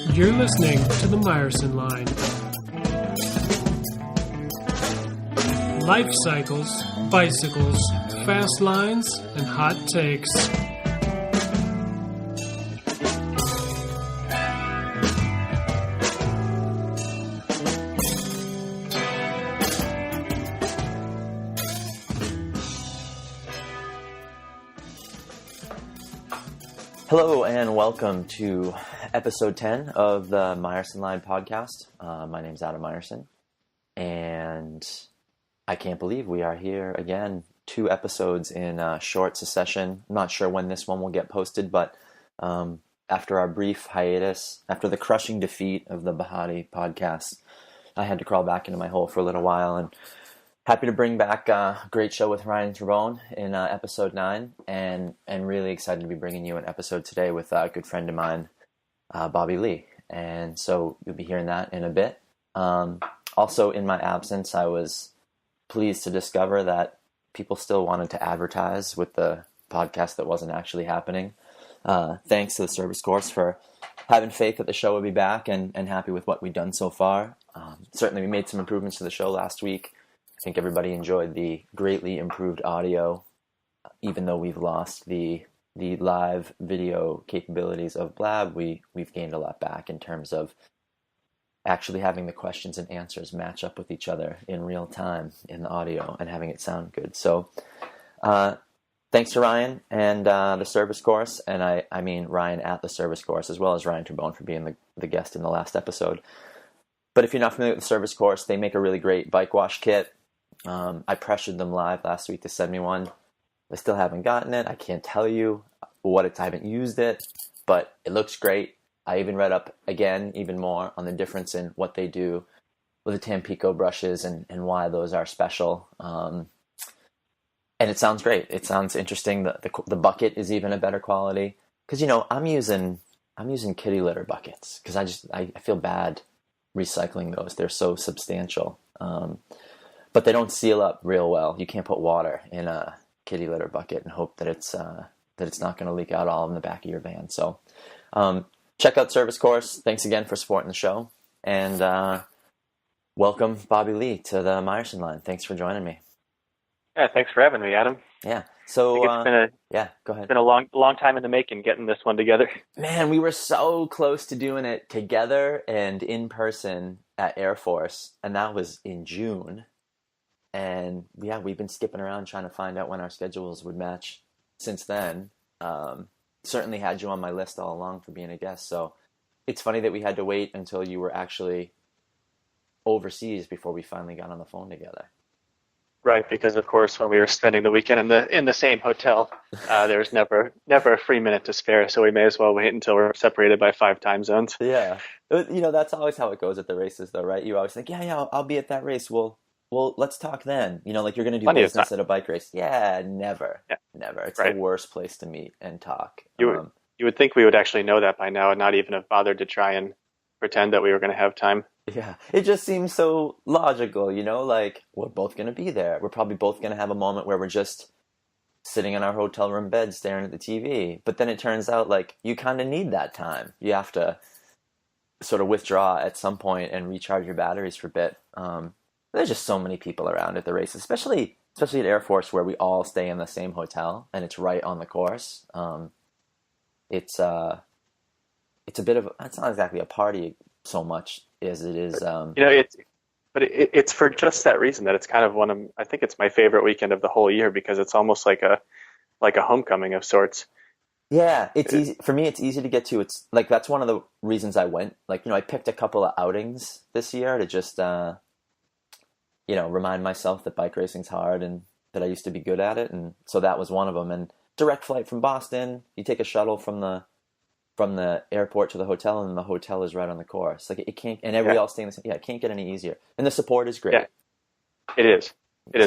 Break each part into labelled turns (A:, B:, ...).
A: You're listening to the Myerson Line. Life cycles, bicycles, fast lines, and hot takes.
B: Hello and welcome to episode 10 of the Myerson Line podcast. My name is Adam Myerson, and I can't believe we are here again, 2 episodes in short succession. I'm not sure when this one will get posted, but after our brief hiatus, after the crushing defeat of the Bahati podcast, I had to crawl back into my hole for a little while, and happy to bring back a great show with Ryan Turbone in episode 9, and really excited to be bringing you an episode today with a good friend of mine, Bobby Lea. And so you'll be hearing that in a bit. Also, in my absence, I was pleased to discover that people still wanted to advertise with the podcast that wasn't actually happening. Thanks to the service course for having faith that the show would be back, and happy with what we've done so far. Certainly we made some improvements to the show last week. I think everybody enjoyed the greatly improved audio, even though we've lost the live video capabilities of Blab. We've gained a lot back in terms of actually having the questions and answers match up with each other in real time in the audio and having it sound good. So thanks to Ryan and the service course, and I mean Ryan at the service course, as well as Ryan Turbone for being the guest in the last episode. But if you're not familiar with the service course, they make a really great bike wash kit. I pressured them live last week to send me one. I still haven't gotten it. I can't tell you what it's. I haven't used it, but it looks great. I even read up again, even more, on the difference in what they do with the Tampico brushes and why those are special. And it sounds great. It sounds interesting. The bucket is even a better quality because I'm using kitty litter buckets because I feel bad recycling those. They're so substantial. But they don't seal up real well. You can't put water in a kitty litter bucket and hope that it's not going to leak out all in the back of your van. So check out Service Course. Thanks again for supporting the show. And welcome, Bobby Lea, to the Myerson Line. Thanks for joining me.
C: Yeah, thanks for having me, Adam.
B: Yeah. So
C: go ahead.
B: It's
C: been a long time in the making getting this one together.
B: Man, we were so close to doing it together and in person at Air Force, and that was in June. And yeah, we've been skipping around trying to find out when our schedules would match since then. Certainly had you on my list all along for being a guest. So it's funny that we had to wait until you were actually overseas before we finally got on the phone together.
C: Right, because of course when we were spending the weekend in the same hotel, there was never a free minute to spare. So we may as well wait until we're separated by 5 time zones.
B: Yeah, that's always how it goes at the races, though, right? You always think, yeah, I'll be at that race. Well, let's talk then. Like you're going to do business at a bike race. Yeah, never. Yeah. Never. It's right. The worst place to meet and talk.
C: You would think we would actually know that by now and not even have bothered to try and pretend that we were going to have time.
B: Yeah, it just seems so logical, like we're both going to be there. We're probably both going to have a moment where we're just sitting in our hotel room bed staring at the TV. But then it turns out like you kind of need that time. You have to sort of withdraw at some point and recharge your batteries for a bit. There's just so many people around at the races, especially at Air Force where we all stay in the same hotel and it's right on the course. It's a bit of it's not exactly a party so much as it is.
C: It's for just that reason that it's kind of I think it's my favorite weekend of the whole year because it's almost like a homecoming of sorts.
B: Yeah, it's easy for me. It's easy to get to. It's like that's one of the reasons I went. Like I picked a couple of outings this year to just remind myself that bike racing's hard and that I used to be good at it. And so that was one of them. And direct flight from Boston, you take a shuttle from the airport to the hotel, and the hotel is right on the course. Like it can't, and everybody else staying the same. Yeah, it can't get any easier. And the support is great.
C: Yeah, it is.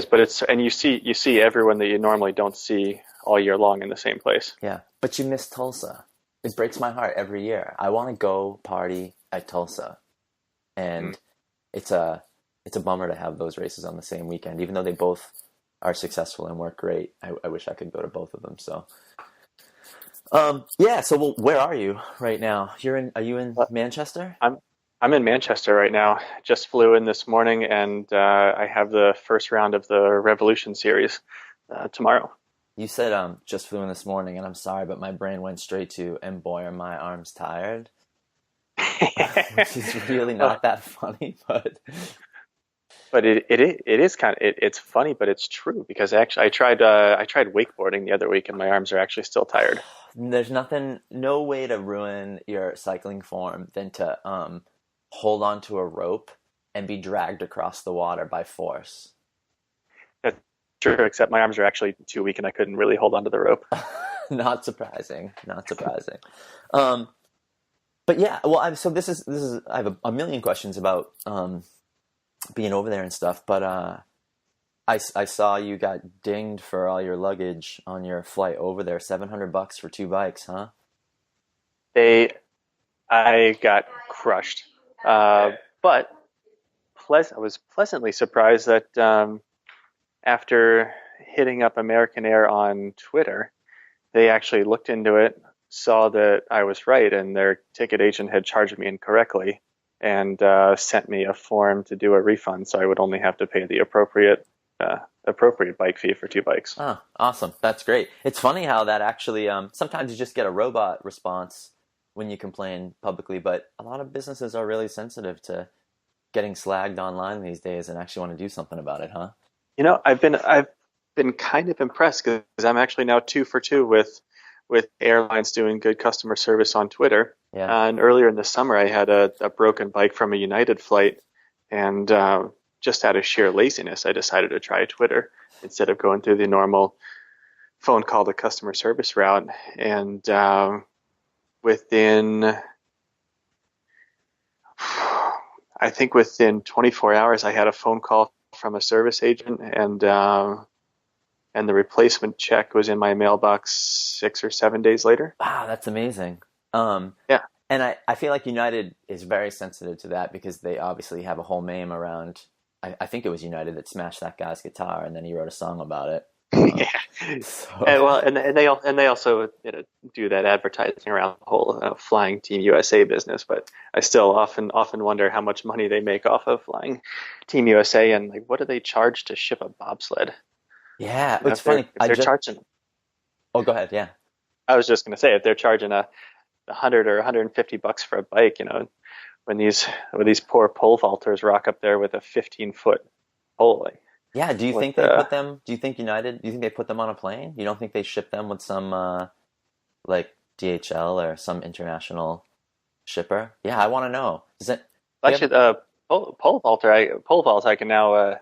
C: But and you see everyone that you normally don't see all year long in the same place.
B: Yeah, but you miss Tulsa. It breaks my heart every year. I want to go party at Tulsa, and it's a bummer to have those races on the same weekend, even though they both are successful and work great. I wish I could go to both of them. So Yeah. So, well, where are you right now? Are you in
C: But
B: Manchester?
C: I'm in Manchester right now. Just flew in this morning, and I have the first round of the Revolution series tomorrow.
B: You said just flew in this morning, and I'm sorry, but my brain went straight to, and boy, are my arms tired, which is really
C: Well,
B: not that funny, but
C: but it is kind of it's funny, but it's true because actually I tried wakeboarding the other week, and my arms are actually still tired.
B: there's no way to ruin your cycling form than to hold onto a rope and be dragged across the water by force.
C: That's true, except my arms are actually too weak, and I couldn't really hold onto the rope.
B: Not surprising. Not surprising. Um, but yeah, well, so this is I have a million questions about being over there and stuff, but I saw you got dinged for all your luggage on your flight over there. $700 for two bikes, huh?
C: They I got crushed, but I was pleasantly surprised that after hitting up American Air on Twitter, they actually looked into it, saw that I was right, and their ticket agent had charged me incorrectly, and sent me a form to do a refund, so I would only have to pay the appropriate bike fee for two bikes.
B: Oh, awesome. That's great. It's funny how that actually, sometimes you just get a robot response when you complain publicly, but a lot of businesses are really sensitive to getting slagged online these days and actually want to do something about it, huh?
C: I've been kind of impressed because I'm actually now 2 for 2 with airlines doing good customer service on Twitter.
B: Yeah.
C: And earlier in the summer, I had a broken bike from a United flight, and just out of sheer laziness, I decided to try Twitter instead of going through the normal phone call to customer service route. And within, I think within 24 hours, I had a phone call from a service agent, and the replacement check was in my mailbox 6 or 7 days later.
B: Wow, that's amazing.
C: Yeah.
B: And I feel like United is very sensitive to that because they obviously have a whole meme around. I think it was United that smashed that guy's guitar, and then he wrote a song about it.
C: Yeah.
B: So
C: And they also do that advertising around the whole flying Team USA business, but I still often wonder how much money they make off of flying Team USA, and like what do they charge to ship a bobsled?
B: yeah,
C: You know,
B: it's funny.
C: if they're charging,
B: Oh, go ahead. Yeah.
C: I was just going to say, if they're charging $100 or $150 for a bike, when these poor pole vaulters rock up there with a 15-foot pole, like,
B: Yeah, do you
C: what
B: think do you think United, do you think they put them on a plane? You don't think they ship them with some, like DHL or some international shipper? Yeah, I want to know. Does it, do you
C: actually the pole vault I can now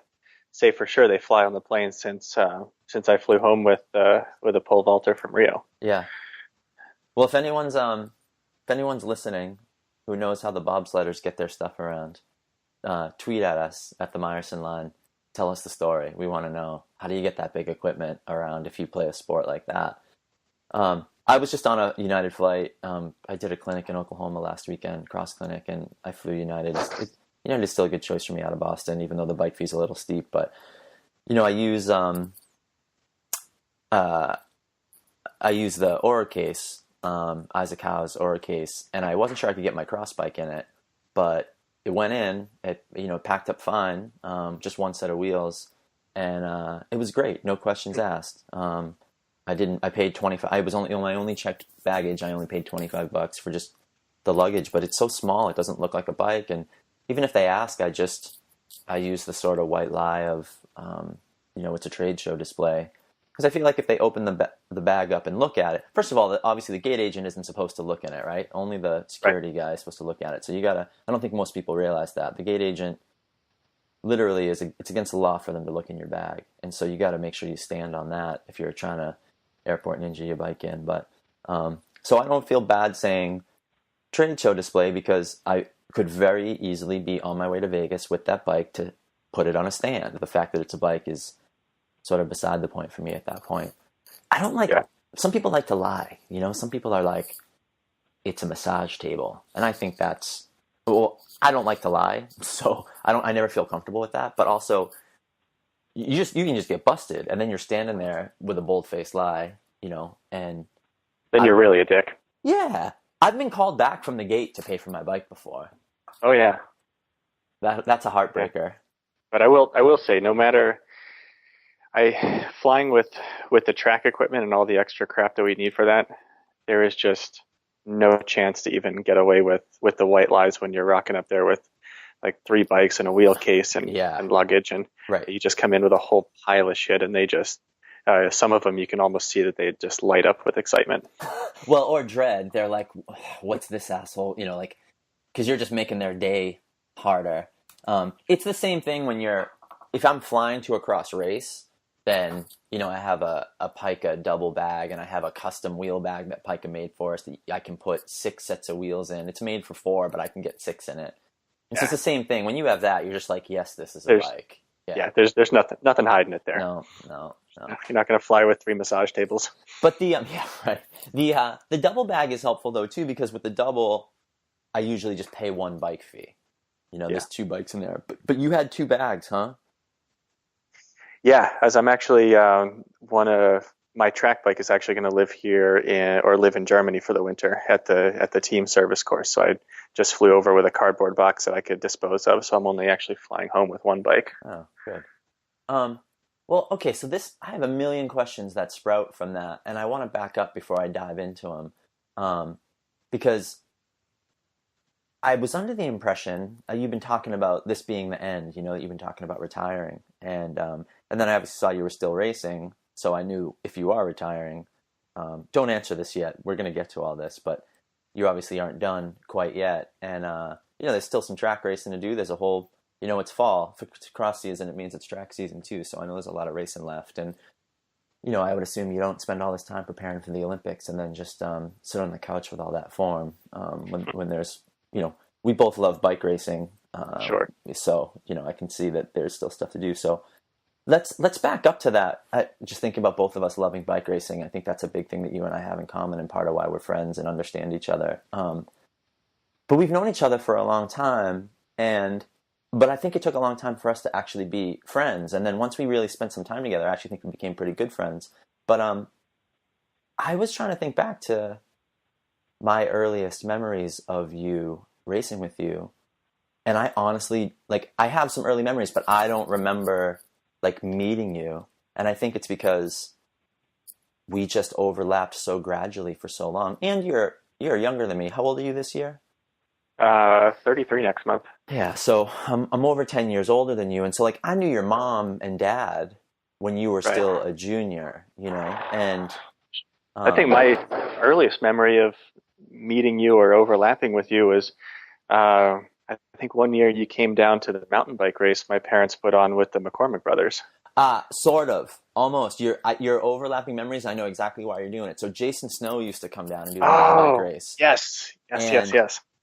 C: say for sure they fly on the plane since I flew home with a pole vaulter from Rio.
B: yeah. Well, if anyone's listening who knows how the bobsledders get their stuff around, tweet at us at the Myerson Line. Tell us the story. We want to know, how do you get that big equipment around if you play a sport like that? I was just on a United flight. I did a clinic in Oklahoma last weekend, cross clinic, and I flew United. United is still a good choice for me out of Boston, even though the bike fee's a little steep. But I use the Aura case, Isaac Howe's Aura case, and I wasn't sure I could get my cross bike in it, but it went in. It packed up fine, just one set of wheels, and it was great. No questions asked. I paid 25. I was only my only checked baggage. I only paid $25 for just the luggage, but it's so small. It doesn't look like a bike, and even if they ask, I use the sort of white lie of it's a trade show display. Because I feel like if they open the bag up and look at it, first of all, obviously the gate agent isn't supposed to look in it, right? Only the security guy is supposed to look at it. So I don't think most people realize that. The gate agent literally it's against the law for them to look in your bag. And so you got to make sure you stand on that if you're trying to airport ninja your bike in. But so I don't feel bad saying trade show display because I could very easily be on my way to Vegas with that bike to put it on a stand. The fact that it's a bike is sort of beside the point for me at that point. I don't like, some people like to lie, some people are like, it's a massage table. And I think I don't like to lie. So I never feel comfortable with that. But also you can just get busted and then you're standing there with a bold-faced lie, and
C: Then you're really a dick.
B: Yeah. I've been called back from the gate to pay for my bike before.
C: Oh yeah.
B: That's a heartbreaker.
C: But I will say, no matter flying with the track equipment and all the extra crap that we need for that, there is just no chance to even get away with the white lies when you're rocking up there with like 3 bikes and a wheel case and luggage, and you just come in with a whole pile of shit, and they just some of them you can almost see that they just light up with excitement.
B: Well, or dread. They're like, what's this asshole? You know, like, because you're just making their day harder. It's the same thing if I'm flying to a cross race, then, you know, I have a Pika double bag, and I have a custom wheel bag that Pika made for us that I can put 6 sets of wheels in. It's made for 4, but I can get 6 in it. And so it's the same thing. When you have that, you're just like, yes, this is a bike.
C: Yeah, there's nothing hiding it there.
B: No.
C: You're not going to fly with 3 massage tables.
B: But the double bag is helpful though too, because with the double, I usually just pay 1 bike fee. You know, there's 2 bikes in there. But you had 2 bags, huh?
C: Yeah, as I'm actually one of my track bike is actually going to live live in Germany for the winter at the team service course. So I just flew over with a cardboard box that I could dispose of. So I'm only actually flying home with 1 bike.
B: Oh, good. Well, okay. So I have a million questions that sprout from that, and I want to back up before I dive into them, because I was under the impression you've been talking about this being the end. You know, you've been talking about retiring, and then I obviously saw you were still racing, so I knew if you are retiring. Don't answer this yet. We're going to get to all this, but you obviously aren't done quite yet, and you know, there's still some track racing to do. There's a whole, you know, it's fall. If it's cross season, it means it's track season too. So I know there's a lot of racing left, and you know, I would assume you don't spend all this time preparing for the Olympics and then just sit on the couch with all that form when there's, you know, we both love bike racing.
C: Sure.
B: So, you know, I can see that there's still stuff to do. So let's back up to that. Just thinking about both of us loving bike racing, I think that's a big thing that you and I have in common, and part of why we're friends and understand each other. But we've known each other for a long time, but I think it took a long time for us to actually be friends. And then once we really spent some time together, I actually think we became pretty good friends. But I was trying to think back to my earliest memories of you racing with you. And I honestly, like, I have some early memories, but I don't remember, like, meeting you. And I think it's because we just overlapped so gradually for so long. And you're younger than me. How old are you this year?
C: 33 next month.
B: Yeah, so I'm over 10 years older than you. And so, like, I knew your mom and dad when you were still a junior, you know? And
C: I think my earliest memory of meeting you or overlapping with you was, I think one year you came down to the mountain bike race my parents put on with the McCormick brothers.
B: Sort of, almost. Your overlapping memories, I know exactly why you're doing it. So Jason Snow used to come down and do the mountain bike race.
C: Yes.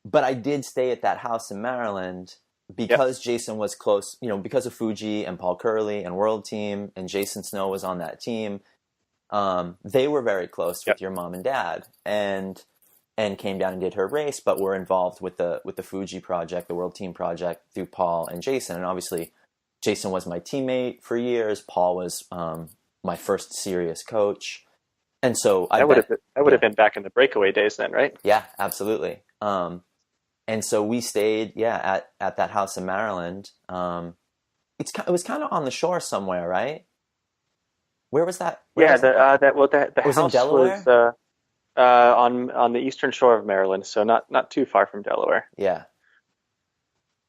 B: But I did stay at that house in Maryland because Jason was close, you know, because of Fuji and Paul Curley and World Team, and Jason Snow was on that team. They were very close with your mom and dad, and came down and did her race, but were involved with the Fuji project, the World Team project, through Paul and Jason. And obviously, Jason was my teammate for years. Paul was my first serious coach, and so that
C: would have been back in the breakaway days then, right?
B: Yeah, absolutely. And so we stayed, at that house in Maryland. It was kind of on the shore somewhere, right? Where was that? The
C: house
B: in Delaware?
C: Was on the eastern shore of Maryland, so not too far from Delaware.
B: Yeah.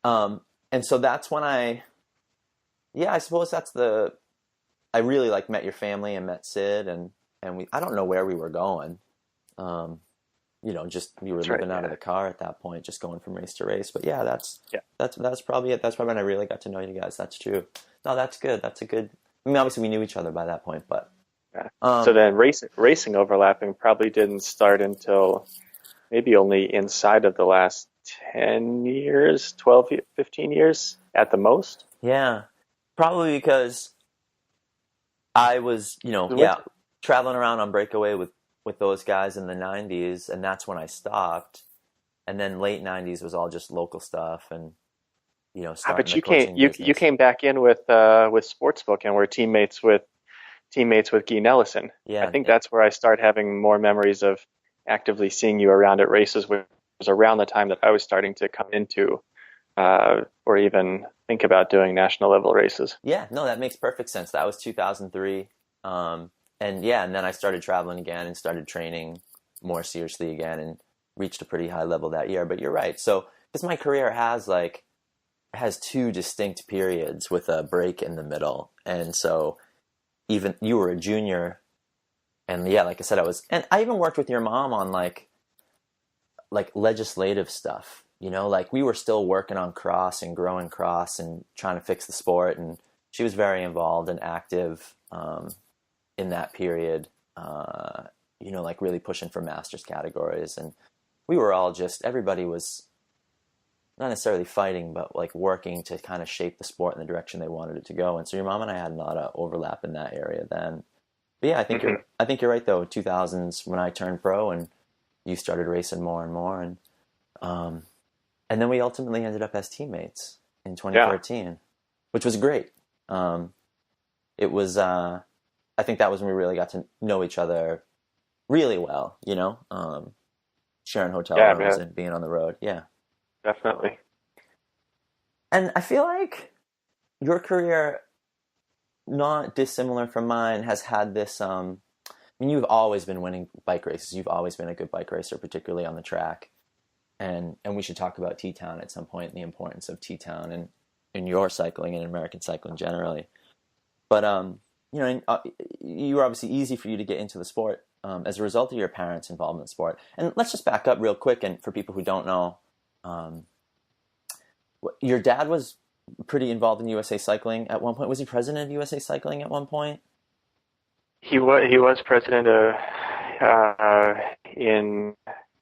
B: And so that's when I suppose I really like met your family and met Sid, and I don't know where we were going. You know, just we were living out of the car at that point, just going from race to race. But that's probably it. That's probably when I really got to know you guys. That's true. No, that's good. That's a good. I mean, obviously we knew each other by that point, but
C: so then racing overlapping probably didn't start until maybe only inside of the last 10 years, 12, 15 years at the most.
B: Yeah, probably because I was, traveling around on breakaway with those guys in the 90s, and that's when I stopped. And then late 90s was all just local stuff, and
C: but you came back in with Sportsbook and were teammates with teammates with Ellison.
B: Yeah.
C: I think that's where I start having more memories of actively seeing you around at races, which was around the time that I was starting to come into or even think about doing national level races.
B: Yeah, no, that makes perfect sense. That was 2003. And then I started traveling again and started training more seriously again and reached a pretty high level that year. But you're right. So, because my career has two distinct periods with a break in the middle. And so even you were a junior, and yeah, like I said, and I even worked with your mom on like legislative stuff, like we were still working on cross and growing cross and trying to fix the sport. And she was very involved and active, in that period, like really pushing for masters categories. And we were all everybody was not necessarily fighting, but like working to kind of shape the sport in the direction they wanted it to go. And so your mom and I had a lot of overlap in that area then. But yeah, I think you're right though. 2000s when I turned pro and you started racing more and more, and then we ultimately ended up as teammates in 2013, which was great. It was I think that was when we really got to know each other really well, sharing hotel rooms and being on the road. Yeah.
C: Definitely.
B: And I feel like your career, not dissimilar from mine, has had this, you've always been winning bike races. You've always been a good bike racer, particularly on the track. And we should talk about T-Town at some point, the importance of T-Town and in your cycling and American cycling generally. But, you were obviously easy for you to get into the sport as a result of your parents' involvement in the sport. And let's just back up real quick. And for people who don't know, your dad was pretty involved in USA Cycling at one point. Was he president of USA Cycling at one point?
C: He was president of in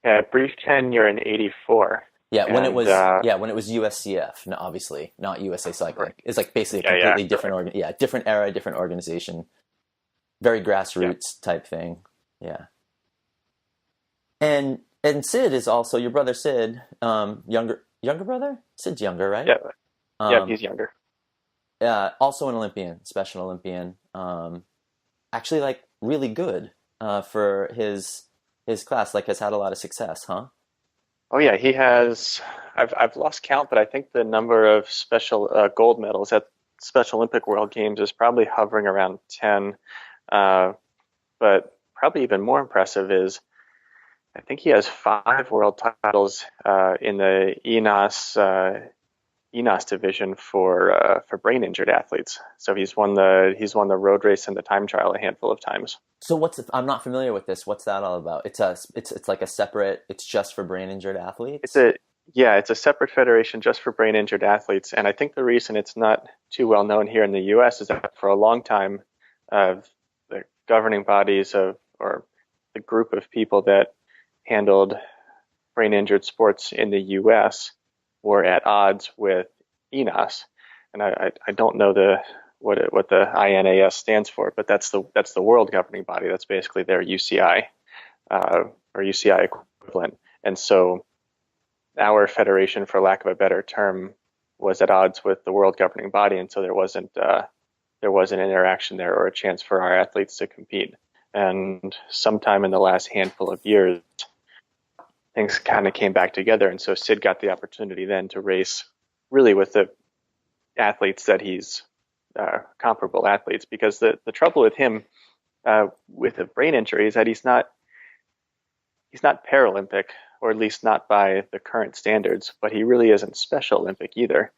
C: a brief tenure in '84.
B: Yeah, when it was USCF, no, obviously not USA Cycling. Right. It's like basically a completely different different era, different organization, very grassroots type thing. Yeah. And Sid is also your brother. Sid, younger brother. Sid's younger, right?
C: Yeah, he's younger.
B: Also an Olympian, Special Olympian. Actually, like really good for his class. Like has had a lot of success, huh?
C: Oh yeah, he has. I've lost count, but I think the number of special gold medals at Special Olympic World Games is probably hovering around 10. But probably even more impressive is I think he has 5 world titles in the ENOS division for brain injured athletes. So he's won the road race and the time trial a handful of times.
B: So I'm not familiar with this. What's that all about? It's like a separate. It's just for brain injured athletes.
C: It's a separate federation just for brain injured athletes. And I think the reason it's not too well known here in the U.S. is that for a long time, the governing bodies or the group of people that handled brain injured sports in the U.S. were at odds with ENOS, and I don't know what the INAS stands for, but that's the world governing body. That's basically their UCI or UCI equivalent. And so our federation, for lack of a better term, was at odds with the world governing body, and so there wasn't an interaction there or a chance for our athletes to compete. And sometime in the last handful of years, things kind of came back together, and so Sid got the opportunity then to race really with the athletes that he's comparable athletes, because the trouble with him with a brain injury is that he's not Paralympic, or at least not by the current standards, but he really isn't Special Olympic either.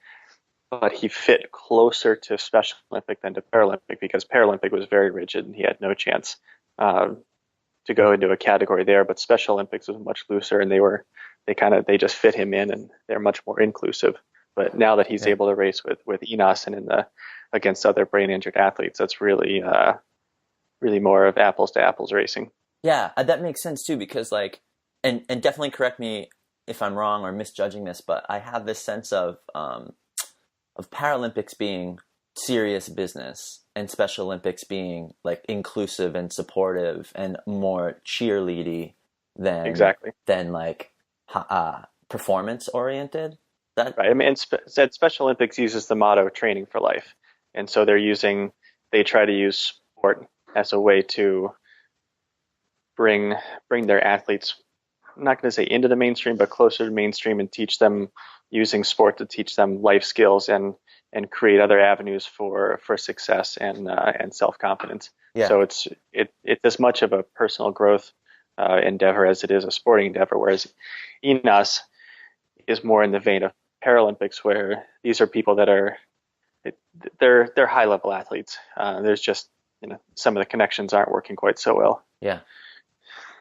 C: But he fit closer to Special Olympic than to Paralympic, because Paralympic was very rigid and he had no chance to go into a category there. But Special Olympics was much looser, and they just fit him in, and they're much more inclusive. But now that he's able to race with ENOS and against other brain injured athletes, that's really more of apples to apples racing.
B: Yeah, that makes sense too, because and definitely correct me if I'm wrong or misjudging this, but I have this sense of Paralympics being serious business and Special Olympics being like inclusive and supportive and more cheerleady than performance oriented.
C: Right. I mean, Special Olympics uses the motto "training for life," and so they try to use sport as a way to bring their athletes, I'm not going to say into the mainstream, but closer to mainstream, and teach them, using sport to teach them life skills and create other avenues for success and self-confidence.
B: Yeah.
C: So it's as much of a personal growth endeavor as it is a sporting endeavor, whereas ENOS is more in the vein of Paralympics, where these are people that are they're high level athletes. There's just, some of the connections aren't working quite so well.
B: Yeah.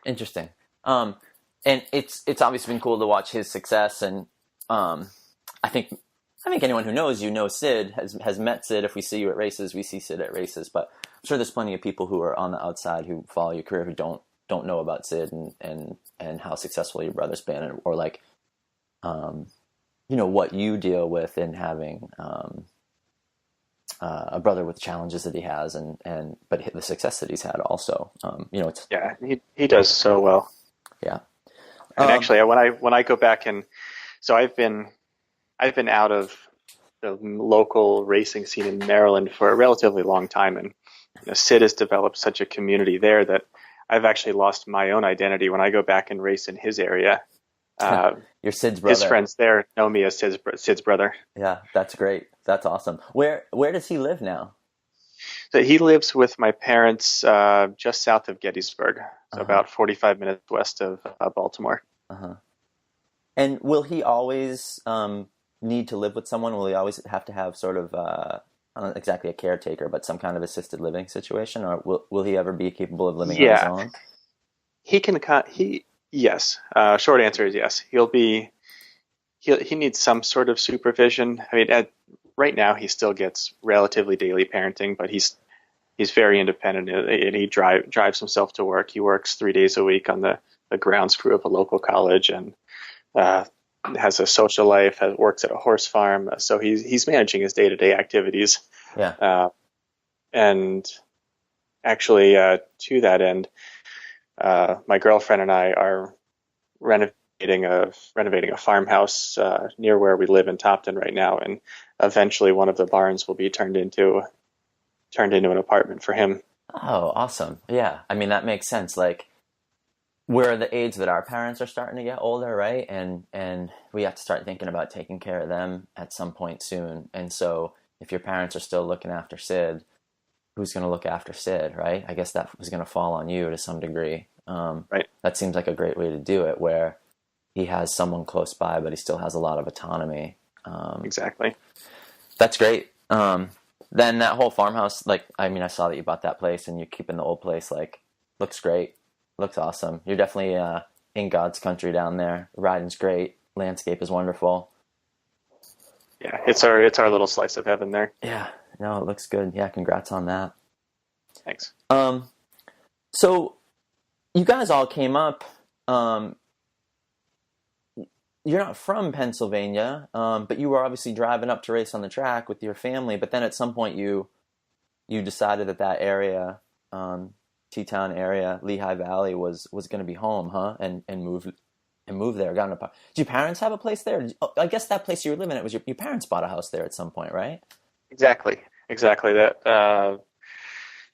B: Interesting. And it's obviously been cool to watch his success, and I think anyone who knows Sid, has met Sid. If we see you at races, we see Sid at races. But I'm sure there's plenty of people who are on the outside who follow your career who don't know about Sid and how successful your brother's been, or like what you deal with in having a brother with challenges that he has, but the success that he's had also. It's
C: he does so well.
B: Yeah.
C: And actually, when I go back, and so I've been out of the local racing scene in Maryland for a relatively long time, and Sid has developed such a community there that I've actually lost my own identity when I go back and race in his area.
B: Your Sid's brother.
C: His friends there know me as Sid's brother.
B: Yeah, that's great. That's awesome. Where does he live now?
C: So he lives with my parents just south of Gettysburg, so about 45 minutes west of Baltimore.
B: And will he always need to live with someone? Will he always have to have sort of, not exactly a caretaker, but some kind of assisted living situation? Or will he ever be capable of living on his own?
C: He can. Yes. Short answer is yes. He needs some sort of supervision. I mean, right now he still gets relatively daily parenting, but he's very independent, and he drives himself to work. He works 3 days a week on the grounds crew of a local college, and has a social life. Works at a horse farm. So he's managing his day-to-day activities.
B: Yeah.
C: And actually, to that end, my girlfriend and I are renovating a farmhouse near where we live in Topton right now, and eventually one of the barns will be turned into an apartment for him.
B: Oh, awesome! Yeah, I mean that makes sense. Like, we're the age that our parents are starting to get older, right? And we have to start thinking about taking care of them at some point soon. And so, if your parents are still looking after Sid, who's going to look after Sid, right? I guess that was going to fall on you to some degree.
C: Right.
B: That seems like a great way to do it, where he has someone close by, but he still has a lot of autonomy.
C: Exactly.
B: That's great. Then that whole farmhouse, I saw that you bought that place and you're keeping the old place, looks great. Looks awesome. You're definitely in God's country down there. Riding's great. Landscape is wonderful.
C: Yeah, it's our little slice of heaven there.
B: Yeah. No, it looks good. Yeah, congrats on that.
C: Thanks.
B: So you guys all came up. You're not from Pennsylvania, but you were obviously driving up to race on the track with your family. But then at some point you decided that area, T-Town area, Lehigh Valley was going to be home, huh? And moved there. Did your parents have a place there? I guess that place you were living at was your parents bought a house there at some point, right?
C: Exactly. That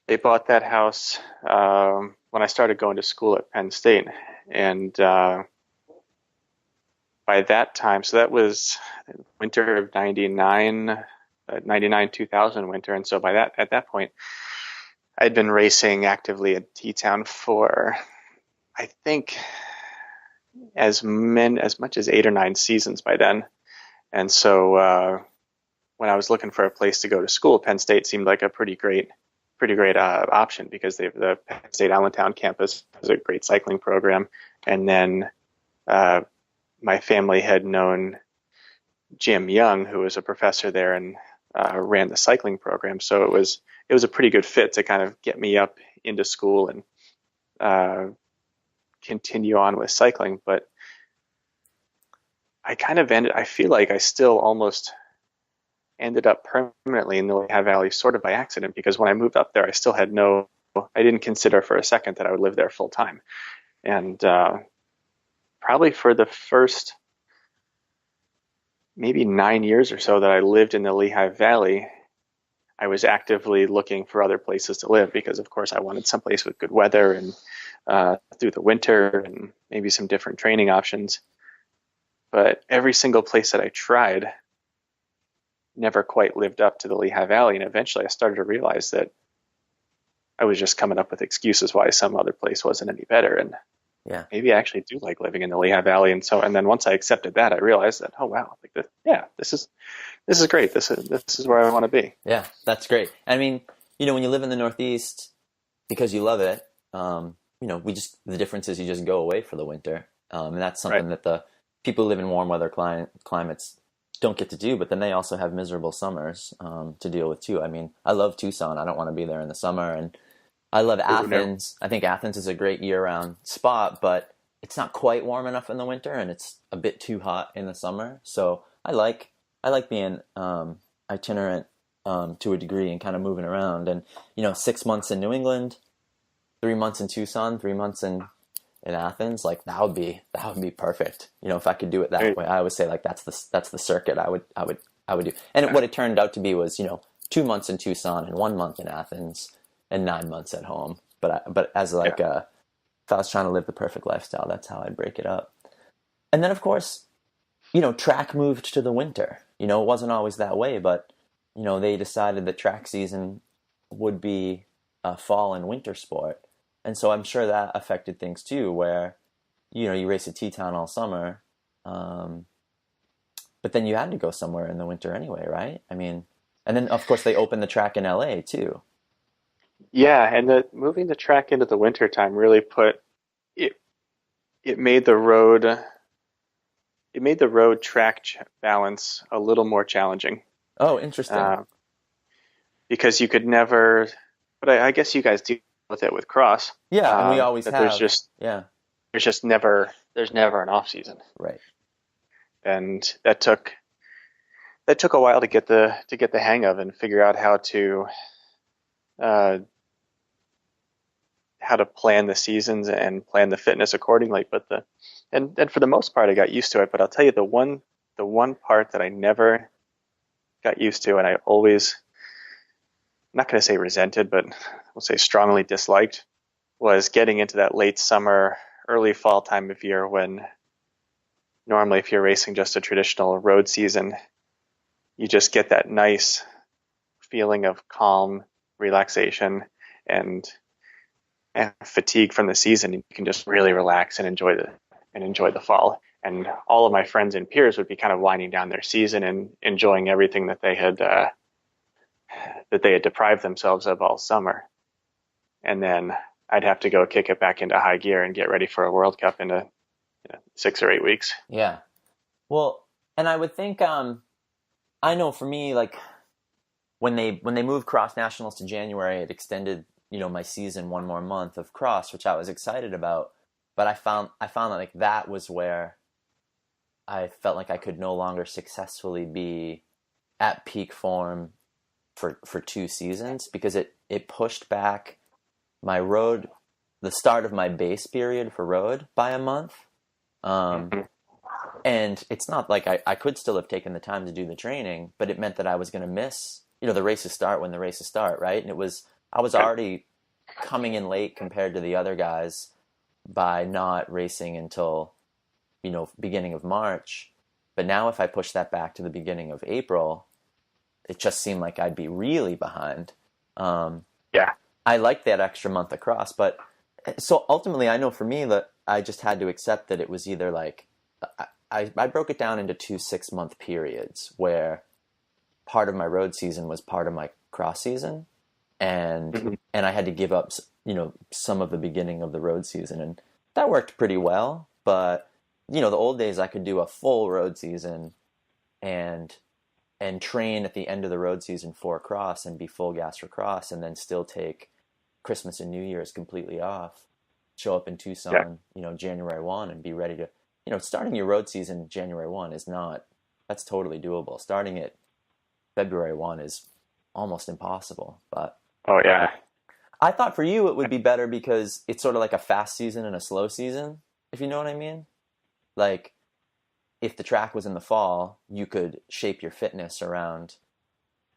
C: they bought that house when I started going to school at Penn State, and by that time, so that was winter of 99, 2000 winter, and so at that point, I'd been racing actively at T-Town for, I think, as much as 8 or 9 seasons by then, and so when I was looking for a place to go to school, Penn State seemed like a pretty great option, because the Penn State Allentown campus has a great cycling program, and then my family had known Jim Young, who was a professor there and ran the cycling program, so it was a pretty good fit to kind of get me up into school and continue on with cycling. But I feel like I still almost ended up permanently in the Lehigh Valley sort of by accident, because when I moved up there, I didn't consider for a second that I would live there full time. And probably for the first maybe 9 years or so that I lived in the Lehigh Valley, I was actively looking for other places to live because, of course, I wanted someplace with good weather and through the winter and maybe some different training options. But every single place that I tried never quite lived up to the Lehigh Valley. And eventually I started to realize that I was just coming up with excuses why some other place wasn't any better. And
B: Yeah.
C: maybe I actually do like living in the Lehigh Valley. And then once I accepted that, I realized that, oh wow, like this is great. This is where I want to be.
B: Yeah, that's great. I mean, when you live in the Northeast, because you love it, the difference is you just go away for the winter. And that's something that the people who live in warm weather climates don't get to do, but then they also have miserable summers to deal with too. I mean, I love Tucson. I don't want to be there in the summer. And I love Athens. I think Athens is a great year-round spot, but it's not quite warm enough in the winter, and it's a bit too hot in the summer. So I like being itinerant to a degree and kind of moving around. And 6 months in New England, 3 months in Tucson, 3 months in Athens, like that would be perfect. If I could do it that way, I always say like that's the circuit I would do. And what it turned out to be was 2 months in Tucson and 1 month in Athens and 9 months at home. But as like if I was trying to live the perfect lifestyle, that's how I'd break it up. And then of course, track moved to the winter. It wasn't always that way, but they decided that track season would be a fall and winter sport. And so I'm sure that affected things too, where, you race at T-Town all summer, but then you had to go somewhere in the winter anyway, right? I mean, and then of course they opened the track in LA too.
C: Yeah, and moving the track into the winter time really it made the road track balance a little more challenging.
B: Oh, interesting.
C: Because you could never, but I guess you guys deal with it with cross.
B: Yeah, and we always have.
C: There's never an off season.
B: Right.
C: And that took a while to get the hang of and figure out how to plan the seasons and plan the fitness accordingly. But and for the most part, I got used to it. But I'll tell you the one part that I never got used to, and I always, I'm not going to say resented, but we'll say strongly disliked, was getting into that late summer, early fall time of year when normally if you're racing just a traditional road season, you just get that nice feeling of calm, relaxation, and fatigue from the season. You can just really relax and enjoy the fall. And all of my friends and peers would be kind of winding down their season and enjoying everything that they had deprived themselves of all summer. And then I'd have to go kick it back into high gear and get ready for a World Cup in 6 or 8 weeks.
B: Yeah. Well, and I would think, I know for me, like when they moved cross nationals to January, it extended, my season one more month of cross, which I was excited about. But I found that like that was where I felt like I could no longer successfully be at peak form for 2 seasons, because it pushed back the start of my base period for road by a month. And it's not like I could still have taken the time to do the training, but it meant that I was going to miss, the races start when the races start, right? And I was already coming in late compared to the other guys by not racing until, beginning of March. But now if I push that back to the beginning of April, it just seemed like I'd be really behind. I like that extra month across, but so ultimately I know for me that I just had to accept that it was either like, I broke it down into 2 6-month periods where part of my road season was part of my cross season, and I had to give up, some of the beginning of the road season, and that worked pretty well. But the old days I could do a full road season and train at the end of the road season for cross and be full gas for cross, and then still take Christmas and New Year's completely off, show up in Tucson, January 1 and be ready to, starting your road season January 1 that's totally doable. Starting it February 1 is almost impossible. But
C: oh yeah,
B: I thought for you it would be better because it's sort of like a fast season and a slow season, if you know what I mean. Like if the track was in the fall, you could shape your fitness around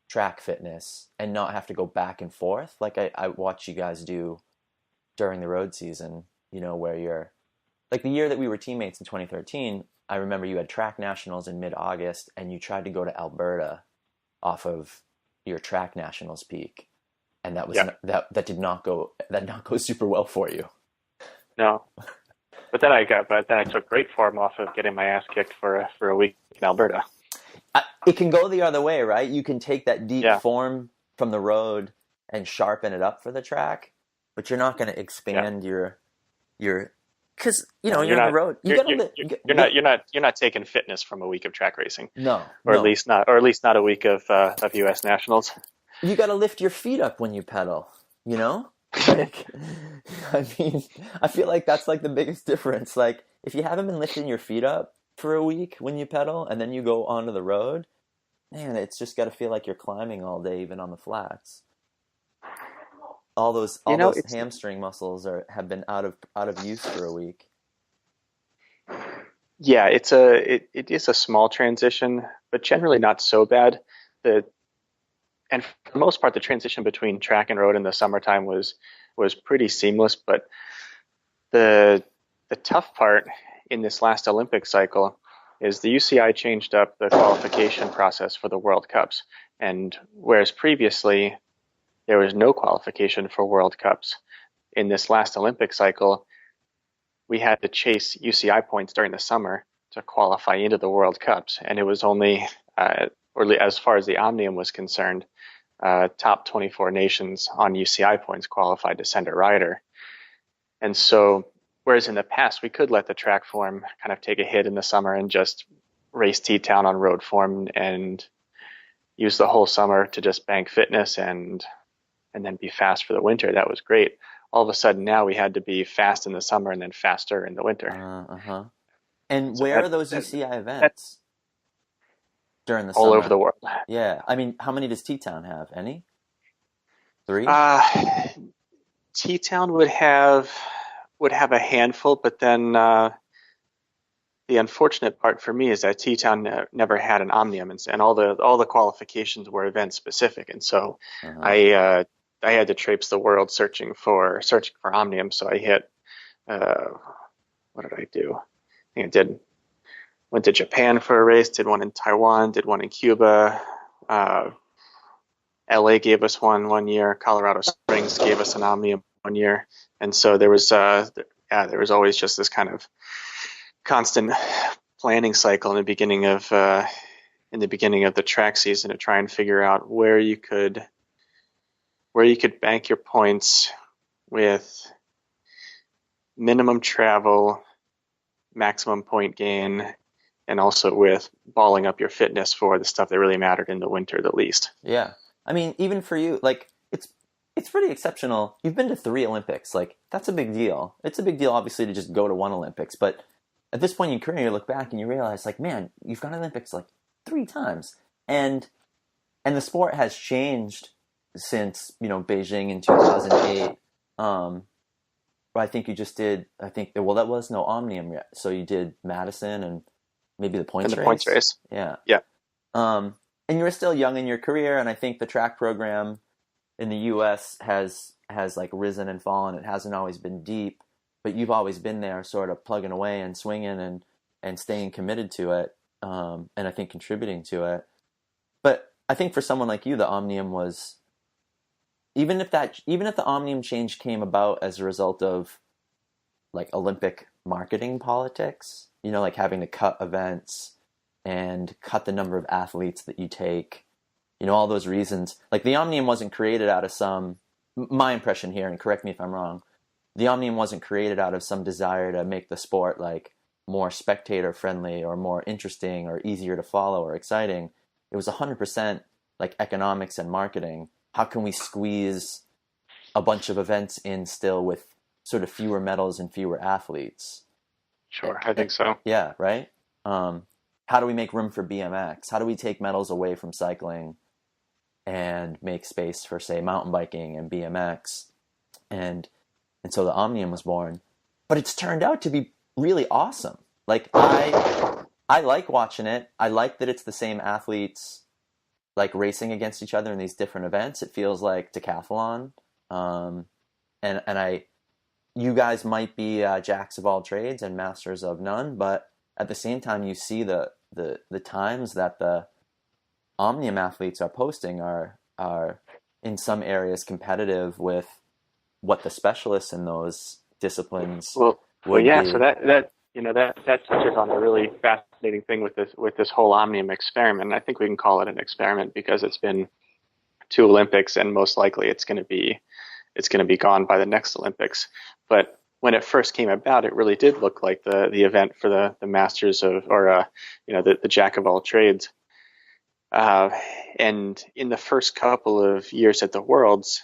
B: track fitness and not have to go back and forth like I watch you guys do during the road season, where you're like the year that we were teammates in 2013, I remember you had track nationals in mid-August and you tried to go to Alberta off of your track nationals peak. And that was that did not go super well for you.
C: No. But then I took great form off of getting my ass kicked for a week in Alberta.
B: It can go the other way, right? You can take that deep form from the road and sharpen it up for the track, but you're not going to expand your because you're on the road.
C: You're not taking fitness from a week of track racing.
B: No,
C: at least not a week of U.S. nationals.
B: You got to lift your feet up when you pedal. Like, I mean, I feel like that's like the biggest difference. Like, if you haven't been lifting your feet up for a week when you pedal and then you go onto the road, man, it's just got to feel like you're climbing all day, even on the flats. All those hamstring muscles have been out of use for a week.
C: Yeah, it is a small transition, but generally not so bad. And for the most part, the transition between track and road in the summertime was pretty seamless. But the tough part in this last Olympic cycle is the UCI changed up the qualification process for the World Cups. And whereas previously there was no qualification for World Cups, in this last Olympic cycle, we had to chase UCI points during the summer to qualify into the World Cups. And it was only, or as far as the Omnium was concerned, top 24 nations on UCI points qualified to send a rider. And so, whereas in the past we could let the track form kind of take a hit in the summer and just race T-Town on road form and use the whole summer to just bank fitness and then be fast for the winter, that was great. All of a sudden now we had to be fast in the summer and then faster in the winter.
B: And so where are those UCI events? During the
C: all
B: summer.
C: Over the world.
B: Yeah. I mean, how many does T-Town have? Any? 3?
C: T-Town would have a handful, but then the unfortunate part for me is that T-Town never had an Omnium, and all the qualifications were event specific, and so I had to traipse the world searching for Omnium. So I hit what did I do? I think went to Japan for a race, did one in Taiwan, did one in Cuba. LA gave us one year. Colorado Springs gave us an Omnium 1 year. And so there was always just this kind of constant planning cycle in the beginning of the track season to try and figure out where you could bank your points with minimum travel, maximum point gain, and also with balling up your fitness for the stuff that really mattered in the winter the least.
B: Yeah. I mean, even for you, like, it's pretty exceptional. You've been to 3 Olympics. Like, that's a big deal. It's a big deal, obviously, to just go to one Olympics. But at this point in your career, you look back and you realize, like, man, you've gone to Olympics, like, 3 times. And the sport has changed since, Beijing in 2008. I think you just did, that was no Omnium yet. So you did Madison and maybe the points race. Yeah.
C: Yeah.
B: And you were still young in your career, and I think the track program in the U.S. has like risen and fallen. It hasn't always been deep, but you've always been there, sort of plugging away and swinging and staying committed to it, and I think contributing to it. But I think for someone like you, the Omnium was, even if the Omnium change came about as a result of like Olympic marketing politics, like having to cut events and cut the number of athletes that you take, all those reasons. Like, the Omnium wasn't created out of my impression here, and correct me if I'm wrong, the Omnium wasn't created out of some desire to make the sport like more spectator friendly or more interesting or easier to follow or exciting. It was 100% like economics and marketing. How can we squeeze a bunch of events in still with sort of fewer medals and fewer athletes?
C: Sure, I think so.
B: Yeah, right? How do we make room for BMX? How do we take medals away from cycling and make space for, say, mountain biking and BMX? And so the Omnium was born. But it's turned out to be really awesome. Like, I like watching it. I like that it's the same athletes. like racing against each other in these different events. It feels like decathlon. You guys might be jacks of all trades and masters of none, but at the same time, you see the times that the Omnium athletes are posting are in some areas competitive with what the specialists in those disciplines would
C: yeah.
B: be.
C: So that touches on a really fascinating thing with this whole Omnium experiment. And I think we can call it an experiment because it's been 2 Olympics, and most likely it's going to be gone by the next Olympics. But when it first came about, it really did look like the event for the masters of, or the jack of all trades. And in the first couple of years at the Worlds,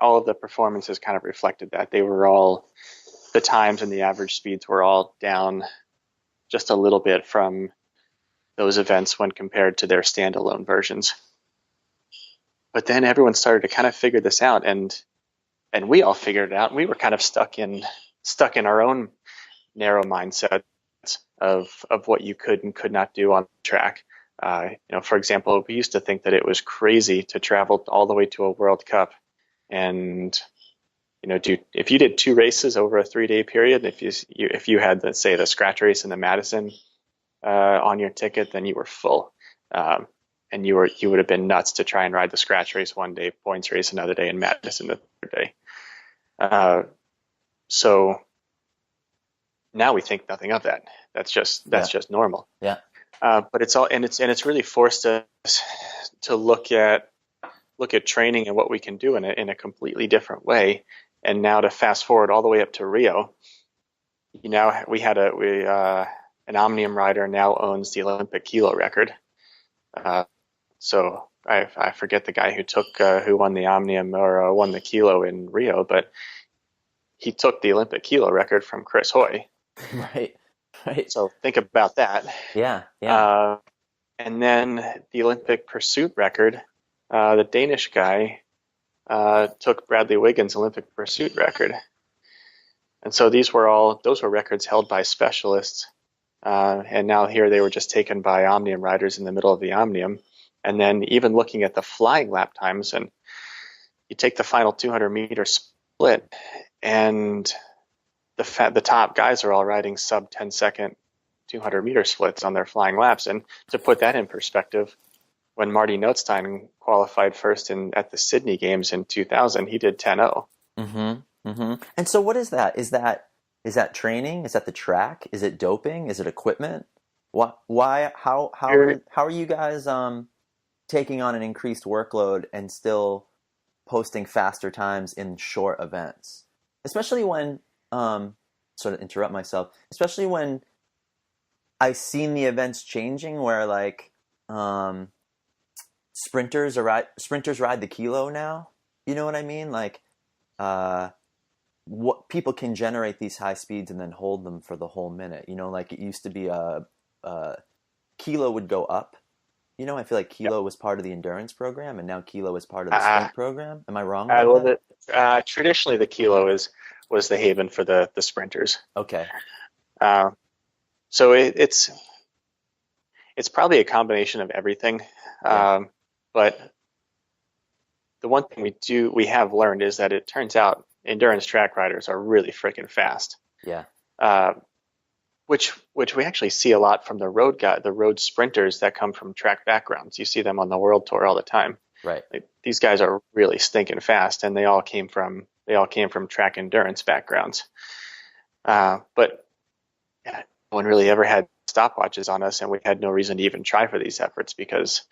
C: all of the performances kind of reflected that. The times and the average speeds were all down just a little bit from those events when compared to their standalone versions. But then everyone started to kind of figure this out, and we all figured it out. We were kind of stuck in our own narrow mindsets of what you could and could not do on the track. For example, we used to think that it was crazy to travel all the way to a World Cup and if you did 2 races over a 3-day period, if you had, let's say, the scratch race in the Madison on your ticket, then you were full, and you would have been nuts to try and ride the scratch race one day, points race another day, and Madison the third day. So now we think nothing of that. That's just normal.
B: Yeah.
C: But it's really forced us to look at training and what we can do in a completely different way. And now to fast forward all the way up to Rio, we had an Omnium rider now owns the Olympic kilo record. So I forget the guy who won the Omnium or won the kilo in Rio, but he took the Olympic kilo record from Chris Hoy.
B: Right.
C: So think about that.
B: Yeah.
C: And then the Olympic pursuit record, the Danish guy took Bradley Wiggins' Olympic pursuit record. And so those were records held by specialists. And now here they were just taken by Omnium riders in the middle of the Omnium. And then even looking at the flying lap times, and you take the final 200-meter split, and the top guys are all riding sub 10-second 200-meter splits on their flying laps. And to put that in perspective, when Marty Notstein qualified first at the Sydney Games in 2000, he did 10:0.
B: Mm-hmm. Mm-hmm. And so what is that? Is that training? Is that the track? Is it doping? Is it equipment? Why? How are you guys taking on an increased workload and still posting faster times in short events? Especially when, sort of interrupt myself, especially when I've seen the events changing where like sprinters ride the kilo now. You know what I mean? Like what people can generate these high speeds and then hold them for the whole minute. Like it used to be a kilo would go up. I feel like kilo was part of the endurance program, and now kilo is part of the sprint program. Am I wrong about that?
C: Traditionally, the kilo was the haven for the sprinters.
B: Okay.
C: So it's probably a combination of everything.
B: Yeah.
C: But the one thing we have learned is that it turns out endurance track riders are really freaking fast.
B: Yeah.
C: Which we actually see a lot from the road sprinters that come from track backgrounds. You see them on the World Tour all the time.
B: Right.
C: These guys are really stinking fast, and they all came from track endurance backgrounds. But no one really ever had stopwatches on us, and we had no reason to even try for these efforts because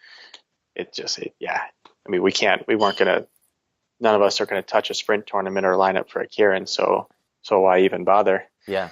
C: none of us are gonna touch a sprint tournament or line up for a Kieran, so why even bother?
B: Yeah.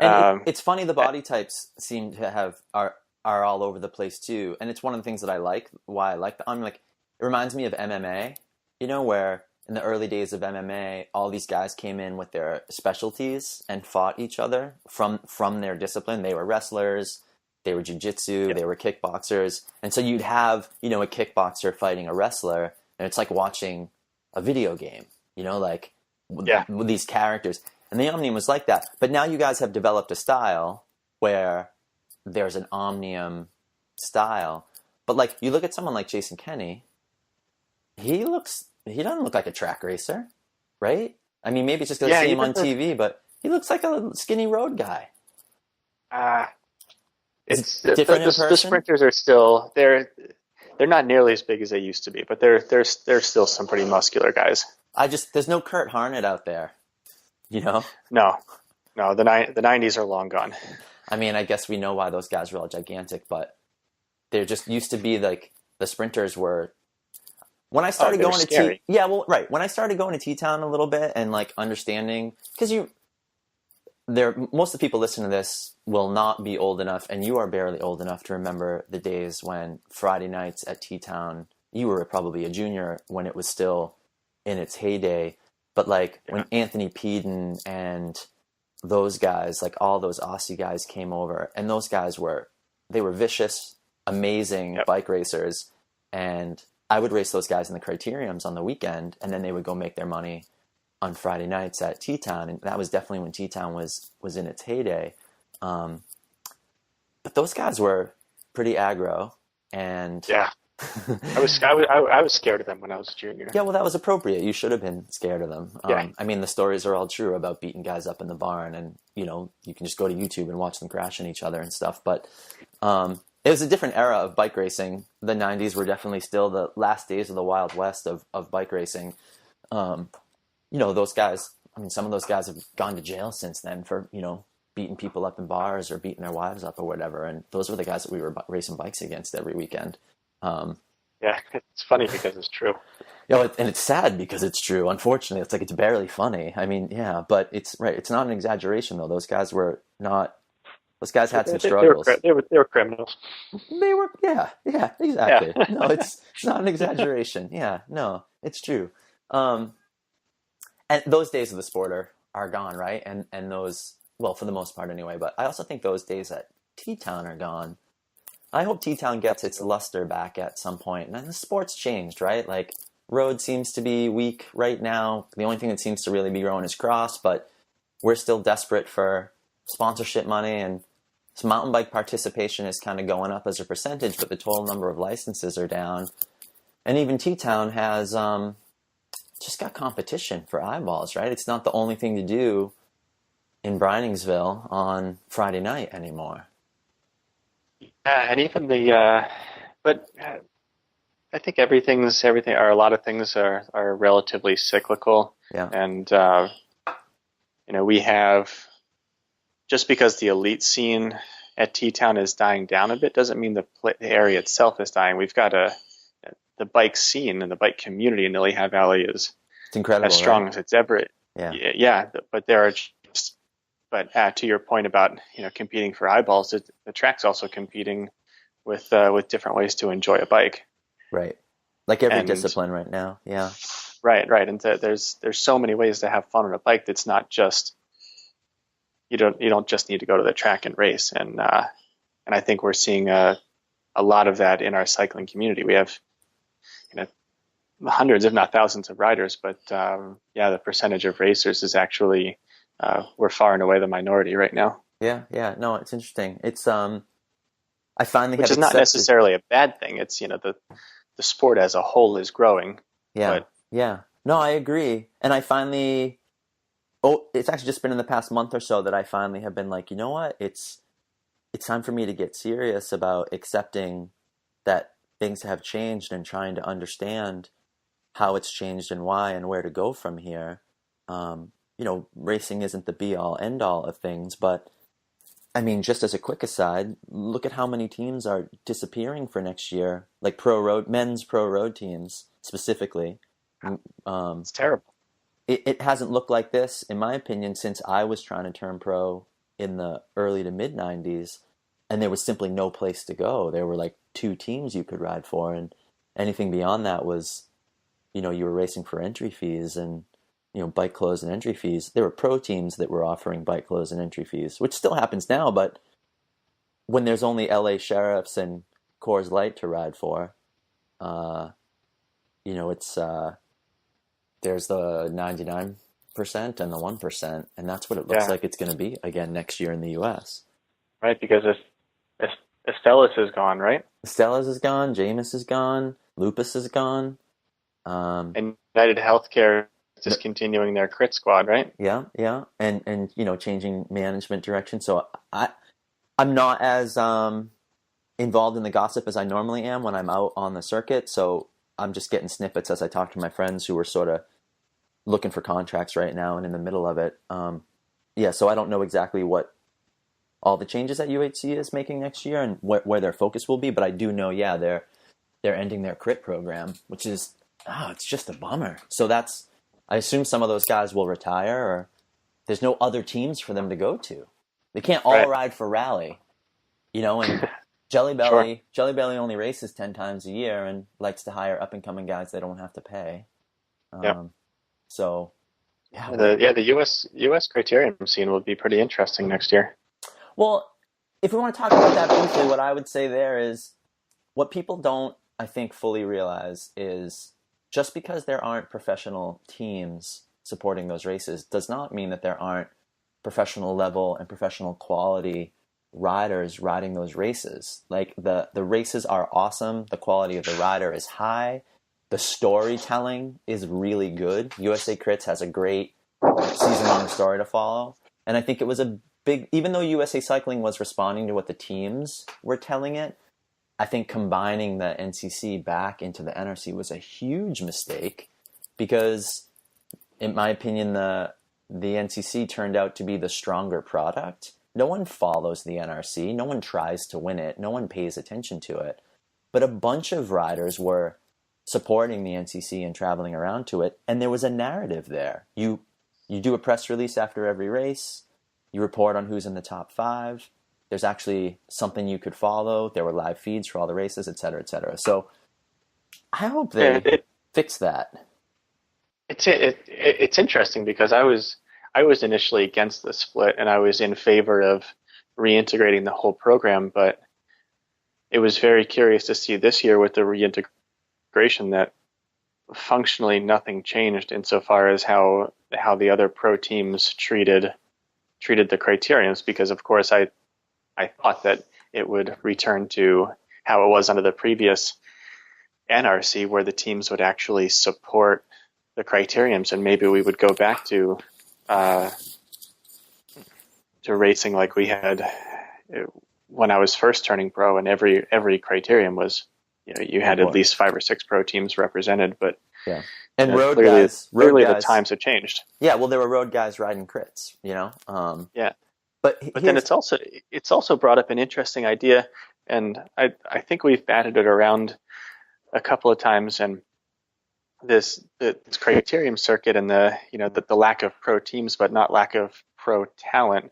B: And it's funny, the body types seem to are all over the place too, and it's one of the things that I like. Why I like I'm like, it reminds me of MMA, where in the early days of MMA, all these guys came in with their specialties and fought each other from their discipline. They were wrestlers, they were jiu-jitsu, they were kickboxers, and so you'd have a kickboxer fighting a wrestler, and it's like watching a video game, with these characters. And the Omnium was like that. But now you guys have developed a style where there's an Omnium style. But like you look at someone like Jason Kenney, he doesn't look like a track racer, right? I mean, maybe it's just because I see him on TV, but he looks like a skinny road guy.
C: It's
B: different in person?
C: The sprinters are still they're not nearly as big as they used to be, but they're still some pretty muscular guys.
B: There's no Kurt Harnett out there, you know?
C: No, the 90s are long gone.
B: I mean, I guess we know why those guys were all gigantic, but they're just used to be like the sprinters were. When I started going to when I started going to T-Town a little bit and like understanding, because most of the people listening to this will not be old enough, and you are barely old enough to remember the days when Friday nights at T-Town, you were probably a junior when it was still in its heyday, but like when Anthony Peden and those guys, like all those Aussie guys came over, and those guys were vicious, amazing bike racers, and I would race those guys in the Criteriums on the weekend, and then they would go make their money on Friday nights at T-Town, and that was definitely when T-Town was in its heyday. But those guys were pretty aggro, and
C: I was scared of them when I was a junior.
B: Yeah, well, that was appropriate. You should have been scared of them.
C: Yeah.
B: I mean, the stories are all true about beating guys up in the barn, and you can just go to YouTube and watch them crashing each other and stuff. But it was a different era of bike racing. The 90s were definitely still the last days of the Wild West of bike racing. Those guys, I mean, some of those guys have gone to jail since then for, beating people up in bars or beating their wives up or whatever. And those were the guys that we were racing bikes against every weekend.
C: Yeah, it's funny because it's true.
B: And it's sad because it's true. Unfortunately, it's like it's barely funny. I mean, yeah, but it's right. It's not an exaggeration, though. Those guys were not. Those guys had some struggles.
C: They were criminals.
B: They were, yeah, exactly.
C: Yeah.
B: No, it's not an exaggeration. Yeah, no, it's true. And those days of the sport are gone, right? And those, well, for the most part anyway. But I also think those days at T-Town are gone. I hope T-Town gets its luster back at some point. And then the sport's changed, right? Like, road seems to be weak right now. The only thing that seems to really be growing is cross, but we're still desperate for sponsorship money, and so mountain bike participation is kind of going up as a percentage, but the total number of licenses are down. And even T-Town has just got competition for eyeballs, right? It's not the only thing to do in Briningsville on Friday night anymore.
C: And even but I think everything, or a lot of things are relatively cyclical.
B: Yeah.
C: And, we have, just because the elite scene at T-Town is dying down a bit, doesn't mean the area itself is dying. We've got the bike scene and the bike community in the Lehigh Valley is
B: incredible,
C: as strong
B: right?
C: as it's ever.
B: Yeah.
C: But there are, to your point about, competing for eyeballs, the track's also competing with different ways to enjoy a bike.
B: Right. Like every discipline right now. Yeah.
C: Right. And there's so many ways to have fun on a bike. That's not just, you don't just need to go to the track and race. And I think we're seeing a lot of that in our cycling community. We have, hundreds, if not thousands of riders, but the percentage of racers is actually, we're far and away the minority right now.
B: Yeah. No, it's interesting. It's, I finally
C: Which is not necessarily a bad thing. It's, the sport as a whole is growing.
B: Yeah. Yeah. No, I agree. And I finally, it's actually just been in the past month or so that I finally have been like, you know what? It's time for me to get serious about accepting that things have changed and trying to understand how it's changed and why and where to go from here. Racing isn't the be all end all of things, but I mean, just as a quick aside, look at how many teams are disappearing for next year, like men's pro road teams specifically.
C: It's terrible.
B: It hasn't looked like this, in my opinion, since I was trying to turn pro in the early to mid 90s, and there was simply no place to go. There were like 2 teams you could ride for, and anything beyond that was, you were racing for entry fees and, bike clothes and entry fees. There were pro teams that were offering bike clothes and entry fees, which still happens now, but when there's only LA Sheriffs and Coors Light to ride for, it's, there's the 99% and the 1%, and that's what it looks like it's going to be again next year in the U.S.
C: Right, because Stellis is gone, right?
B: Stellas is gone. Jameis is gone. Lupus is gone.
C: And United Healthcare is discontinuing their crit squad, right?
B: Yeah, yeah, and changing management direction. So I'm not as involved in the gossip as I normally am when I'm out on the circuit. So I'm just getting snippets as I talk to my friends who are sort of looking for contracts right now and in the middle of it. Yeah, so I don't know exactly what all the changes that UHC is making next year and where their focus will be, but I do know, yeah, they're ending their crit program, which is it's just a bummer. So I assume some of those guys will retire, or there's no other teams for them to go to. They can't all ride for Rally, and Jelly Belly only races 10 times a year and likes to hire up and coming guys they don't have to pay. So yeah,
C: the US Criterium scene will be pretty interesting next year.
B: Well, if we want to talk about that briefly, what I would say there is what people don't, I think, fully realize is just because there aren't professional teams supporting those races does not mean that there aren't professional level and professional quality riders riding those races. Like the races are awesome. The quality of the rider is high. The storytelling is really good. USA Crits has a great season-long story to follow. And I think it was even though USA Cycling was responding to what the teams were telling it, I think combining the NCC back into the NRC was a huge mistake because, in my opinion, the NCC turned out to be the stronger product. No one follows the NRC. No one tries to win it. No one pays attention to it. But a bunch of riders were supporting the NCC and traveling around to it, and there was a narrative there. You do a press release after every race. You report on who's in the top 5. There's actually something you could follow. There were live feeds for all the races, et cetera, et cetera. So I hope they fix that.
C: It's interesting because I was initially against the split and I was in favor of reintegrating the whole program, but it was very curious to see this year with the reintegration that functionally nothing changed insofar as how the other pro teams treated the criteriums, because of course I thought that it would return to how it was under the previous NRC, where the teams would actually support the criteriums, and maybe we would go back to racing like we had when I was first turning pro, and every criterium was, you had at least 5 or 6 pro teams represented, but
B: yeah. And road
C: clearly
B: guys,
C: the times have changed.
B: Yeah, well, there were road guys riding crits,
C: Yeah.
B: But
C: then it's also brought up an interesting idea, and I think we've batted it around a couple of times, and this criterium circuit and the lack of pro teams but not lack of pro talent,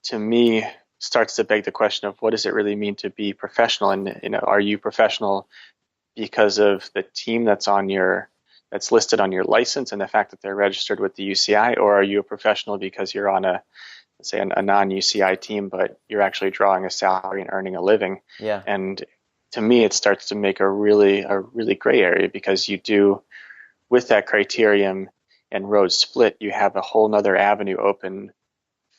C: to me, starts to beg the question of what does it really mean to be professional, and are you professional because of the team that's listed on your license and the fact that they're registered with the UCI, or are you a professional because you're on a non-UCI team, but you're actually drawing a salary and earning a living?
B: Yeah.
C: And to me, it starts to make a really gray area, because you do, with that criterium and road split, you have a whole nother avenue open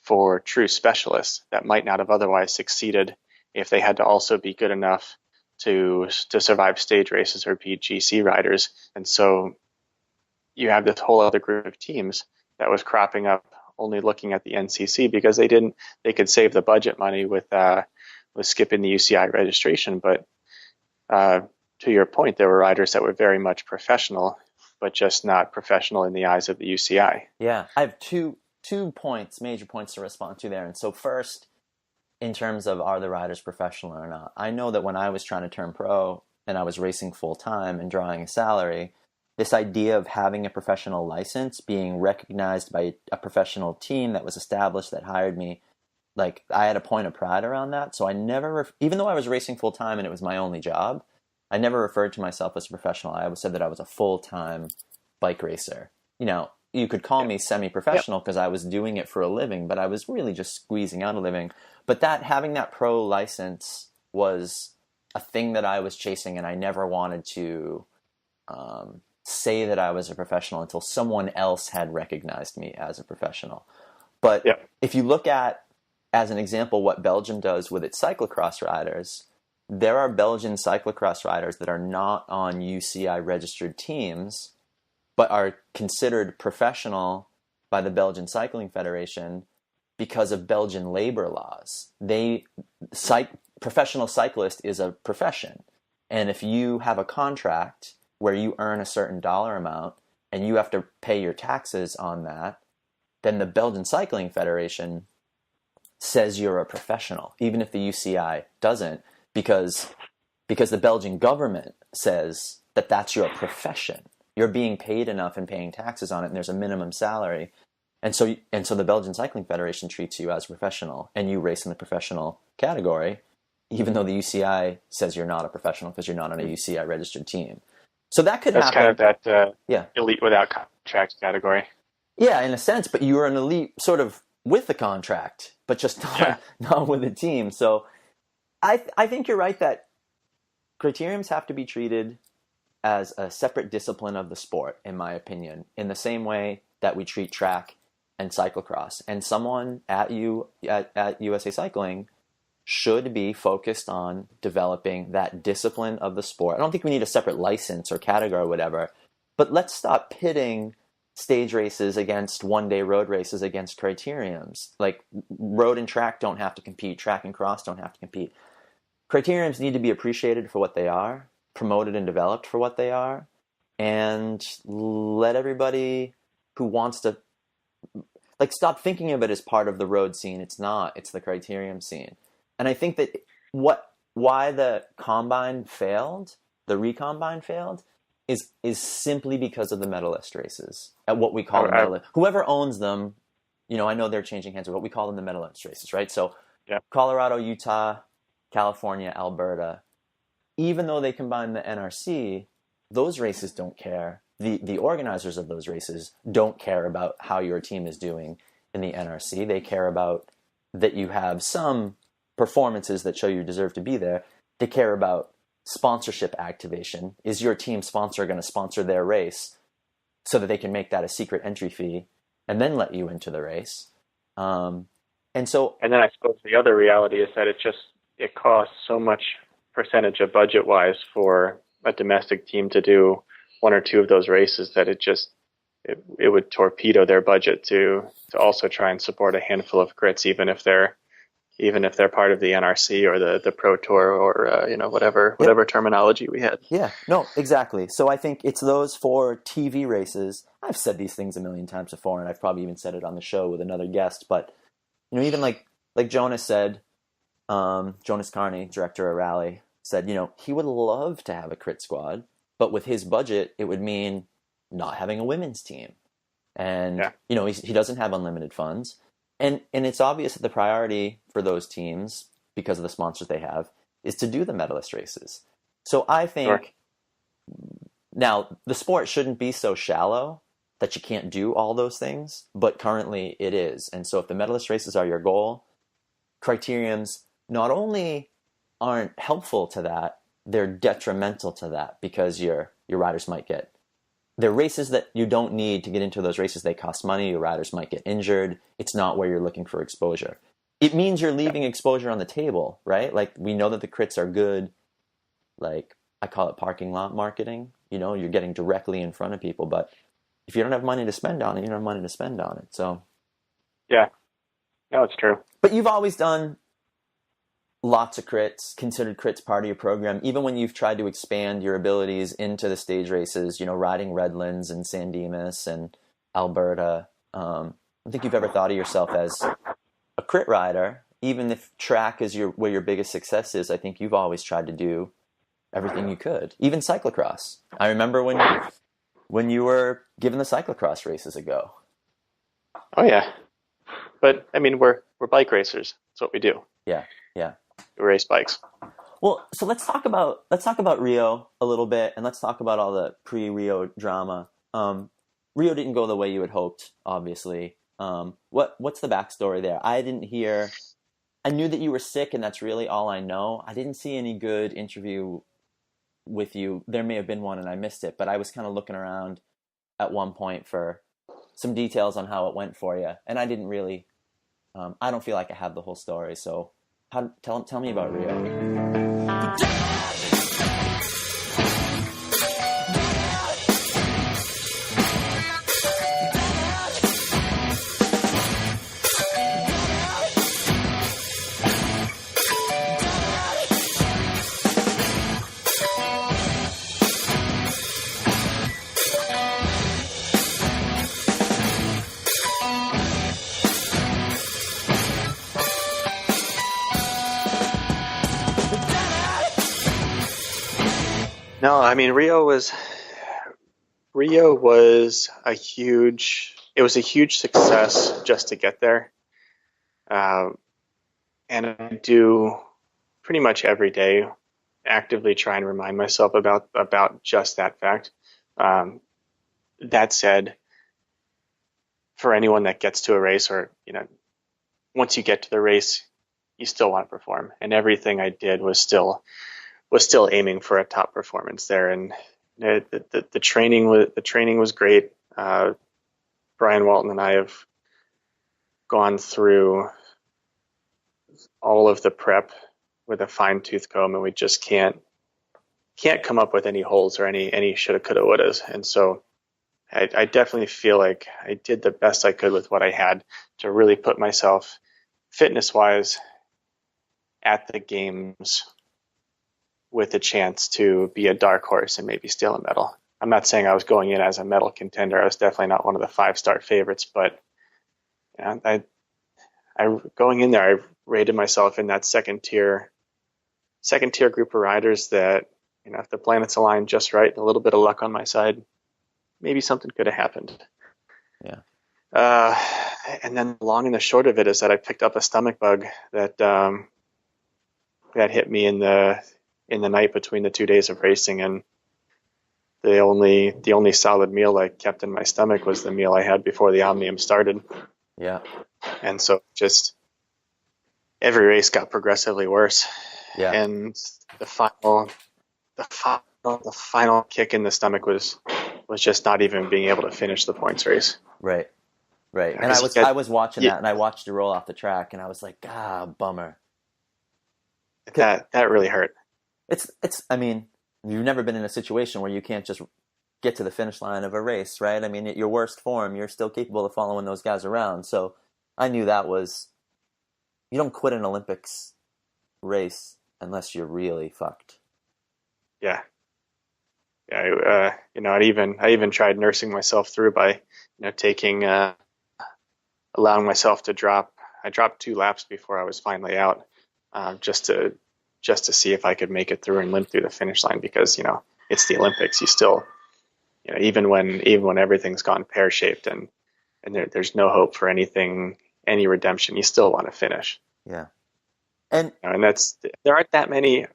C: for true specialists that might not have otherwise succeeded if they had to also be good enough to survive stage races or be GC riders. And so you have this whole other group of teams that was cropping up only looking at the NCC because they could save the budget money with skipping the UCI registration. But to your point, there were riders that were very much professional, but just not professional in the eyes of the UCI.
B: Yeah, I have two major points to respond to there. And so first, in terms of are the riders professional or not, I know that when I was trying to turn pro and I was racing full time and drawing a salary, this idea of having a professional license, being recognized by a professional team that was established that hired me, like I had a point of pride around that. So I never, even though I was racing full time and it was my only job, I never referred to myself as a professional. I always said that I was a full-time bike racer. You could call me semi-professional because I was doing it for a living, but I was really just squeezing out a living. But having that pro license was a thing that I was chasing, and I never wanted to say that I was a professional until someone else had recognized me as a professional. But if you look at as an example, what Belgium does with its cyclocross riders, there are Belgian cyclocross riders that are not on UCI registered teams, but are considered professional by the Belgian Cycling Federation because of Belgian labor laws. Professional cyclist is a profession. And if you have a contract where you earn a certain dollar amount and you have to pay your taxes on that, then the Belgian Cycling Federation says you're a professional, even if the UCI doesn't, because the Belgian government says that that's your profession. You're being paid enough and paying taxes on it, and there's a minimum salary. And so the Belgian Cycling Federation treats you as a professional, and you race in the professional category, even though the UCI says you're not a professional because you're not on a UCI registered team. So that could happen.
C: That's kind of that elite without contract category.
B: Yeah, in a sense, but you are an elite sort of with a contract, but just not with a team. So I think you're right that criteriums have to be treated as a separate discipline of the sport, in my opinion, in the same way that we treat track and cyclocross. And someone at USA Cycling should be focused on developing that discipline of the sport. I don't think we need a separate license or category or whatever, but let's stop pitting stage races against one-day road races against criteriums. Like, road and track don't have to compete. Track and cross don't have to compete. Criteriums need to be appreciated for what they are, promoted and developed for what they are, and let everybody who wants to, like, stop thinking of it as part of the road scene. It's not. It's the criterium scene. And I think that why the combine failed, the recombine failed, is simply because of the medalist races at what we call the medalist. Whoever owns them, I know they're changing hands, but we call them the medalist races, right? So Colorado, Utah, California, Alberta, even though they combine the NRC, those races don't care. The organizers of those races don't care about how your team is doing in the NRC. They care about that you have some performances that show you deserve to be there. They care about sponsorship activation. Is your team sponsor going to sponsor their race so that they can make that a secret entry fee and then let you into the race? And then
C: I suppose the other reality is that it costs so much percentage of budget wise for a domestic team to do one or two of those races that it would torpedo their budget to also try and support a handful of crits, even if they're part of the NRC or the Pro Tour or whatever terminology we had.
B: Yeah, no, exactly. So I think it's those 4 TV races. I've said these things a million times before, and I've probably even said it on the show with another guest. But even like Jonas said, Jonas Carney, director of Rally, said he would love to have a crit squad, but with his budget, it would mean not having a women's team, and he doesn't have unlimited funds. And it's obvious that the priority for those teams, because of the sponsors they have, is to do the medalist races. So I think now the sport shouldn't be so shallow that you can't do all those things, but currently it is. And so if the medalist races are your goal, criteriums not only aren't helpful to that, they're detrimental to that, because your riders might get... They're races that you don't need to get into those races. They cost money. Your riders might get injured. It's not where you're looking for exposure. It means you're leaving exposure on the table, right? Like, we know that the crits are good. Like, I call it parking lot marketing. You're getting directly in front of people. But if you don't have money to spend on it, you don't have money to spend on it. So,
C: yeah, no, it's true.
B: But you've always done lots of crits, considered crits part of your program, even when you've tried to expand your abilities into the stage races, riding Redlands and San Dimas and Alberta. I don't think you've ever thought of yourself as a crit rider, even if track is where your biggest success is. I think you've always tried to do everything you could, even cyclocross. I remember when you were giving the cyclocross races a go.
C: Oh yeah, but I mean we're bike racers. That's what we do.
B: Yeah.
C: We race bikes.
B: Well, so let's talk about Rio a little bit, and let's talk about all the pre-Rio drama. Rio didn't go the way you had hoped, obviously. What's the backstory there? I didn't hear. I knew that you were sick, and that's really all I know. I didn't see any good interview with you. There may have been one, and I missed it, but I was kind of looking around at one point for some details on how it went for you, and I didn't really I don't feel like I have the whole story. So tell me about Rio.
C: No, I mean Rio was a huge success just to get there, and I do pretty much every day actively try and remind myself about just that fact. That said, for anyone that gets to a race, or once you get to the race, you still want to perform, and everything I did was still aiming for a top performance there. And the training was great. Brian Walton and I have gone through all of the prep with a fine-tooth comb, and we just can't come up with any holes or any shoulda, coulda, wouldas. And so I definitely feel like I did the best I could with what I had to really put myself fitness-wise at the games with a chance to be a dark horse and maybe steal a medal. I'm not saying I was going in as a medal contender. I was definitely not one of the 5-star favorites, but I going in there, I rated myself in that second tier group of riders that, if the planets aligned just right and a little bit of luck on my side, maybe something could have happened.
B: Yeah.
C: And then the long and the short of it is that I picked up a stomach bug that hit me in the night between the 2 days of racing, and the only solid meal I kept in my stomach was the meal I had before the Omnium started.
B: Yeah.
C: And so just every race got progressively worse.
B: Yeah.
C: And the final kick in the stomach was just not even being able to finish the points race.
B: Right. And I was watching that, and I watched you roll off the track, and I was like, bummer.
C: That really hurt.
B: I mean, you've never been in a situation where you can't just get to the finish line of a race, right? I mean, at your worst form, you're still capable of following those guys around. So I knew you don't quit an Olympics race unless you're really fucked.
C: Yeah. I even tried nursing myself through by, allowing myself to drop. I dropped 2 laps before I was finally out, just to see if I could make it through and limp through the finish line, because it's the Olympics. You still, even when everything's gone pear-shaped and there's no hope for any redemption, you still want to finish.
B: Yeah, and
C: there aren't that many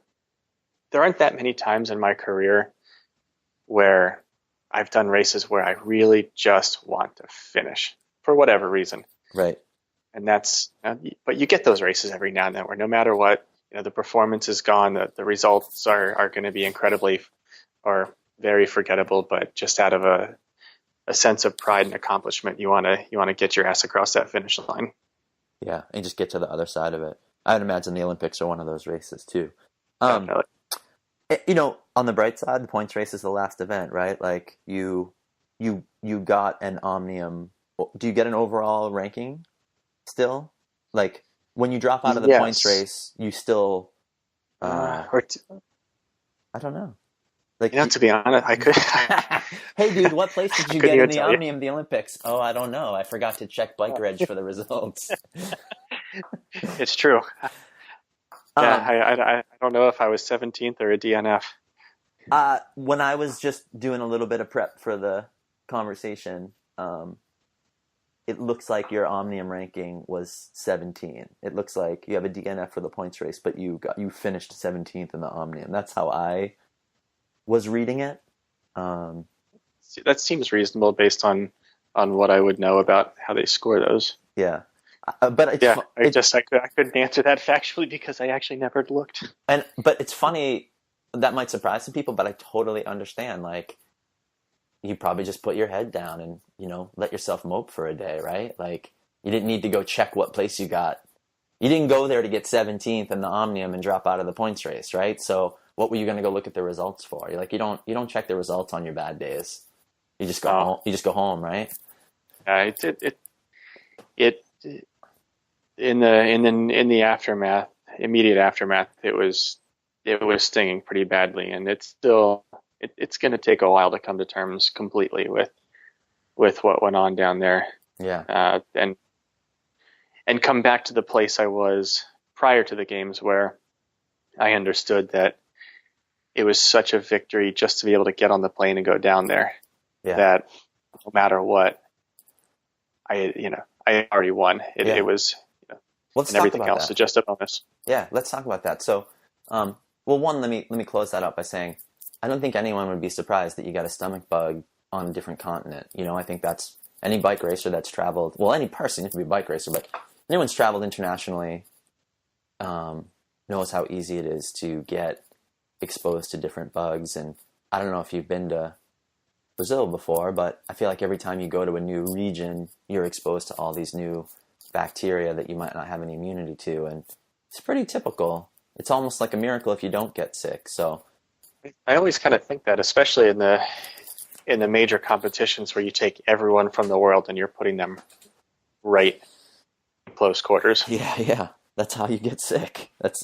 C: times in my career where I've done races where I really just want to finish for whatever reason.
B: Right.
C: And but you get those races every now and then where no matter what, the performance is gone, the results are going to be incredibly or very forgettable, but just out of a sense of pride and accomplishment, you want to get your ass across that finish line.
B: Yeah, and just get to the other side of it. I'd imagine the Olympics are one of those races too.
C: Definitely.
B: On the bright side, the points race is the last event, right? Like you got an Omnium. Do you get an overall ranking still? Like when you drop out of the points race, you still. I don't know. Like
C: to be honest, I could.
B: Hey, dude, what place did you get in the Omnium, the Olympics? Oh, I don't know. I forgot to check Bike Reg for the results.
C: It's true. I don't know if I was 17th or a DNF.
B: When I was just doing a little bit of prep for the conversation, it looks like your Omnium ranking was 17. It looks like you have a DNF for the points race, but you finished 17th in the Omnium. That's how I was reading it.
C: That seems reasonable based on what I would know about how they score those.
B: Yeah.
C: I couldn't answer that factually because I actually never looked.
B: But it's funny, that might surprise some people, but I totally understand. Like, you probably just put your head down and let yourself mope for a day, right? Like, You didn't need to go check what place you got. You didn't go there to get 17th in the Omnium and drop out of the points race, right? So what were you going to go look at the results for? You're like, you don't check the results on your bad days. You just go home. You just go home, right?
C: It in the aftermath, immediate aftermath, it was stinging pretty badly, and it's going to take a while to come to terms completely with what went on down there.
B: Yeah.
C: And come back to the place I was prior to the games, where I understood that it was such a victory just to be able to get on the plane and go down there.
B: Yeah.
C: That no matter what, I already won. It was,
B: Let's
C: and
B: talk
C: everything
B: about
C: else
B: that.
C: is just a bonus.
B: Yeah, let's talk about that. So, well, one, let me close that up by saying I don't think anyone would be surprised that you got a stomach bug on a different continent. I think that's any bike racer that's traveled. Well, any person, you can be a bike racer, but anyone's traveled internationally knows how easy it is to get exposed to different bugs. And I don't know if you've been to Brazil before, but I feel like every time you go to a new region, you're exposed to all these new bacteria that you might not have any immunity to, and it's pretty typical. It's almost like a miracle if you don't get sick. So
C: I always kind of think that, especially in the major competitions where you take everyone from the world and you're putting them right in close quarters.
B: Yeah, that's how you get sick. That's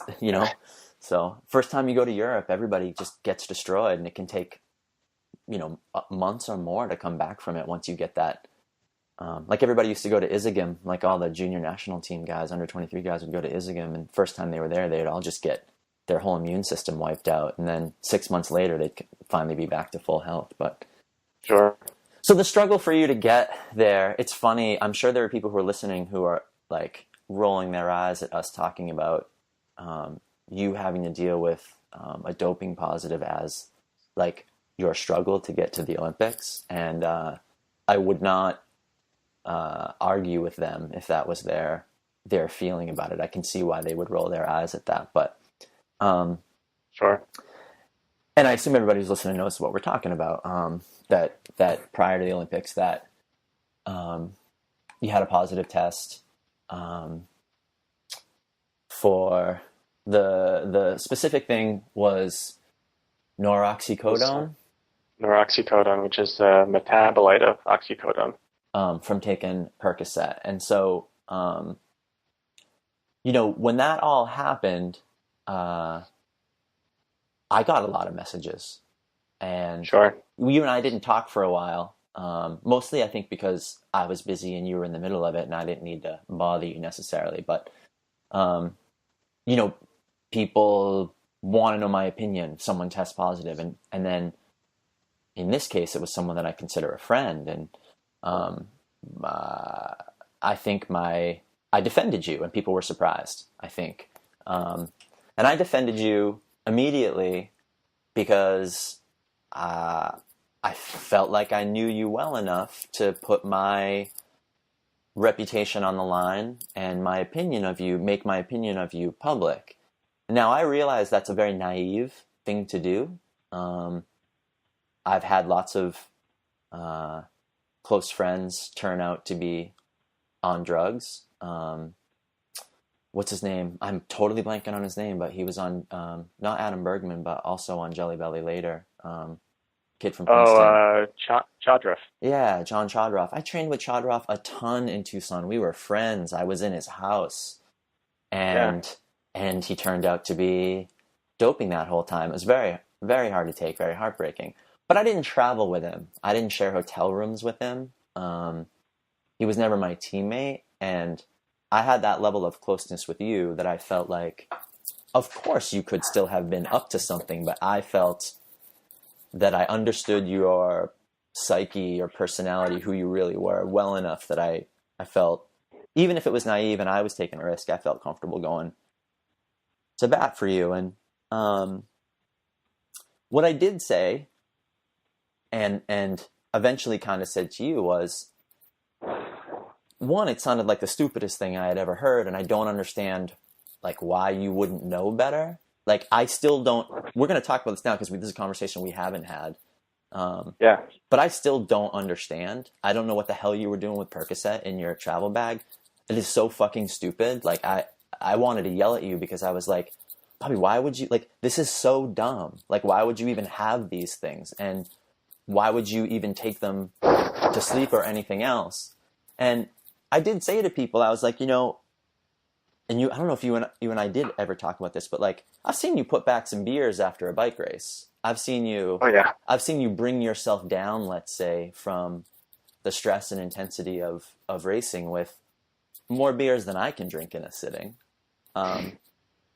B: So first time you go to Europe, everybody just gets destroyed, and it can take months or more to come back from it once you get that. Like everybody used to go to Izegem, like all the junior national team guys, under 23 guys would go to Izegem, and first time they were there, they'd all just get their whole immune system wiped out, and then 6 months later, they'd finally be back to full health. But
C: sure.
B: So the struggle for you to get there, it's funny. I'm sure there are people who are listening who are like rolling their eyes at us talking about you having to deal with a doping positive as like your struggle to get to the Olympics, and I would not argue with them if that was their feeling about it. I can see why they would roll their eyes at that, but
C: sure.
B: And I assume everybody who's listening knows what we're talking about. That prior to the Olympics, that you had a positive test for the specific thing was noroxicodone.
C: Noroxicodone, which is a metabolite of oxycodone.
B: From taking Percocet. And so, when that all happened, I got a lot of messages. And
C: sure.
B: You and I didn't talk for a while. Mostly, I think, because I was busy and you were in the middle of it, and I didn't need to bother you necessarily. But, people want to know my opinion if someone tests positive. And then, in this case, it was someone that I consider a friend. And I think I defended you, and people were surprised, I think. And I defended you immediately because I felt like I knew you well enough to put my reputation on the line and make my opinion of you public. Now, I realize that's a very naive thing to do. I've had lots of close friends turn out to be on drugs. What's his name? I'm totally blanking on his name, but he was on, not Adam Bergman, but also on Jelly Belly later. Kid from Princeton.
C: Chodroff.
B: Yeah, John Chodroff. I trained with Chodroff a ton in Tucson. We were friends. I was in his house. And he turned out to be doping that whole time. It was very, very hard to take, very heartbreaking. But I didn't travel with him. I didn't share hotel rooms with him. He was never my teammate. And I had that level of closeness with you that I felt like, of course you could still have been up to something, but I felt that I understood your psyche, your personality, who you really were well enough that I felt, even if it was naive and I was taking a risk, I felt comfortable going to bat for you. And what I did say, and eventually kind of said to you was, one, it sounded like the stupidest thing I had ever heard, and I don't understand like why you wouldn't know better. Like, I still don't, we're going to talk about this now because this is a conversation we haven't had. But I still don't understand. I don't know what the hell you were doing with Percocet in your travel bag. it is so fucking stupid. Like I wanted to yell at you because I was like, Bobby, why would you, like, this is so dumb. Like, why would you even have these things? And why would you even take them to sleep or anything else? And I did say to people, I was like, and I don't know if you and I did ever talk about this, but like, I've seen you put back some beers after a bike race. I've seen you bring yourself down, let's say, from the stress and intensity of racing with more beers than I can drink in a sitting.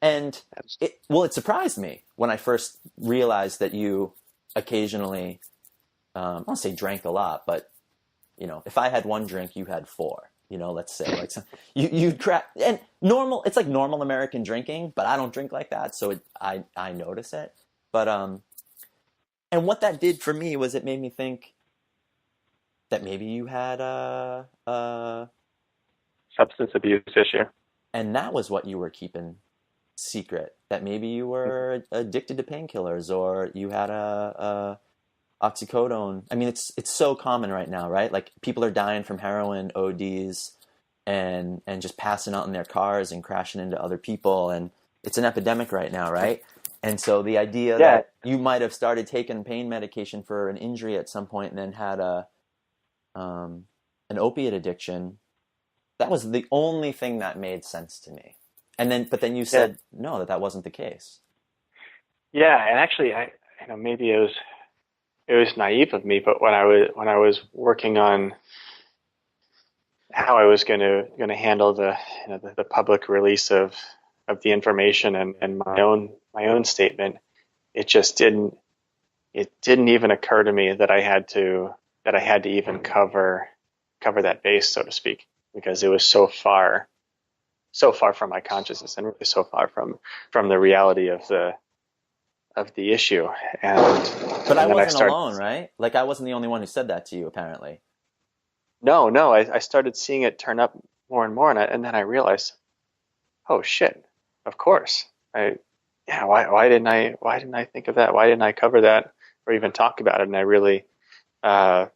B: And it surprised me when I first realized that you occasionally, I won't say drank a lot, but, if I had one drink, you had four, let's say, like you'd crack, and normal, it's like normal American drinking, but I don't drink like that. So I notice it. But, and what that did for me was it made me think that maybe you had a
C: substance abuse issue.
B: And that was what you were keeping secret, that maybe you were addicted to painkillers, or you had a oxycodone. I mean, it's so common right now, right? Like, people are dying from heroin ODs and just passing out in their cars and crashing into other people, and it's an epidemic right now, right? And so the idea that you might have started taking pain medication for an injury at some point and then had an opiate addiction, that was the only thing that made sense to me. But then you said no, that wasn't the case. Yeah,
C: and actually, maybe it was naive of me, but when I was working on how I was going to handle the public release of the information and my own statement, it just didn't even occur to me that I had to even cover that base, so to speak, because it was so far from my consciousness and really so far from the reality of the issue. But
B: I wasn't alone, right? Like, I wasn't the only one who said that to you, apparently.
C: No, I started seeing it turn up more and more, and then I realized, oh shit, of course. Why didn't I think of that? Why didn't I cover that or even talk about it? And I really, maybe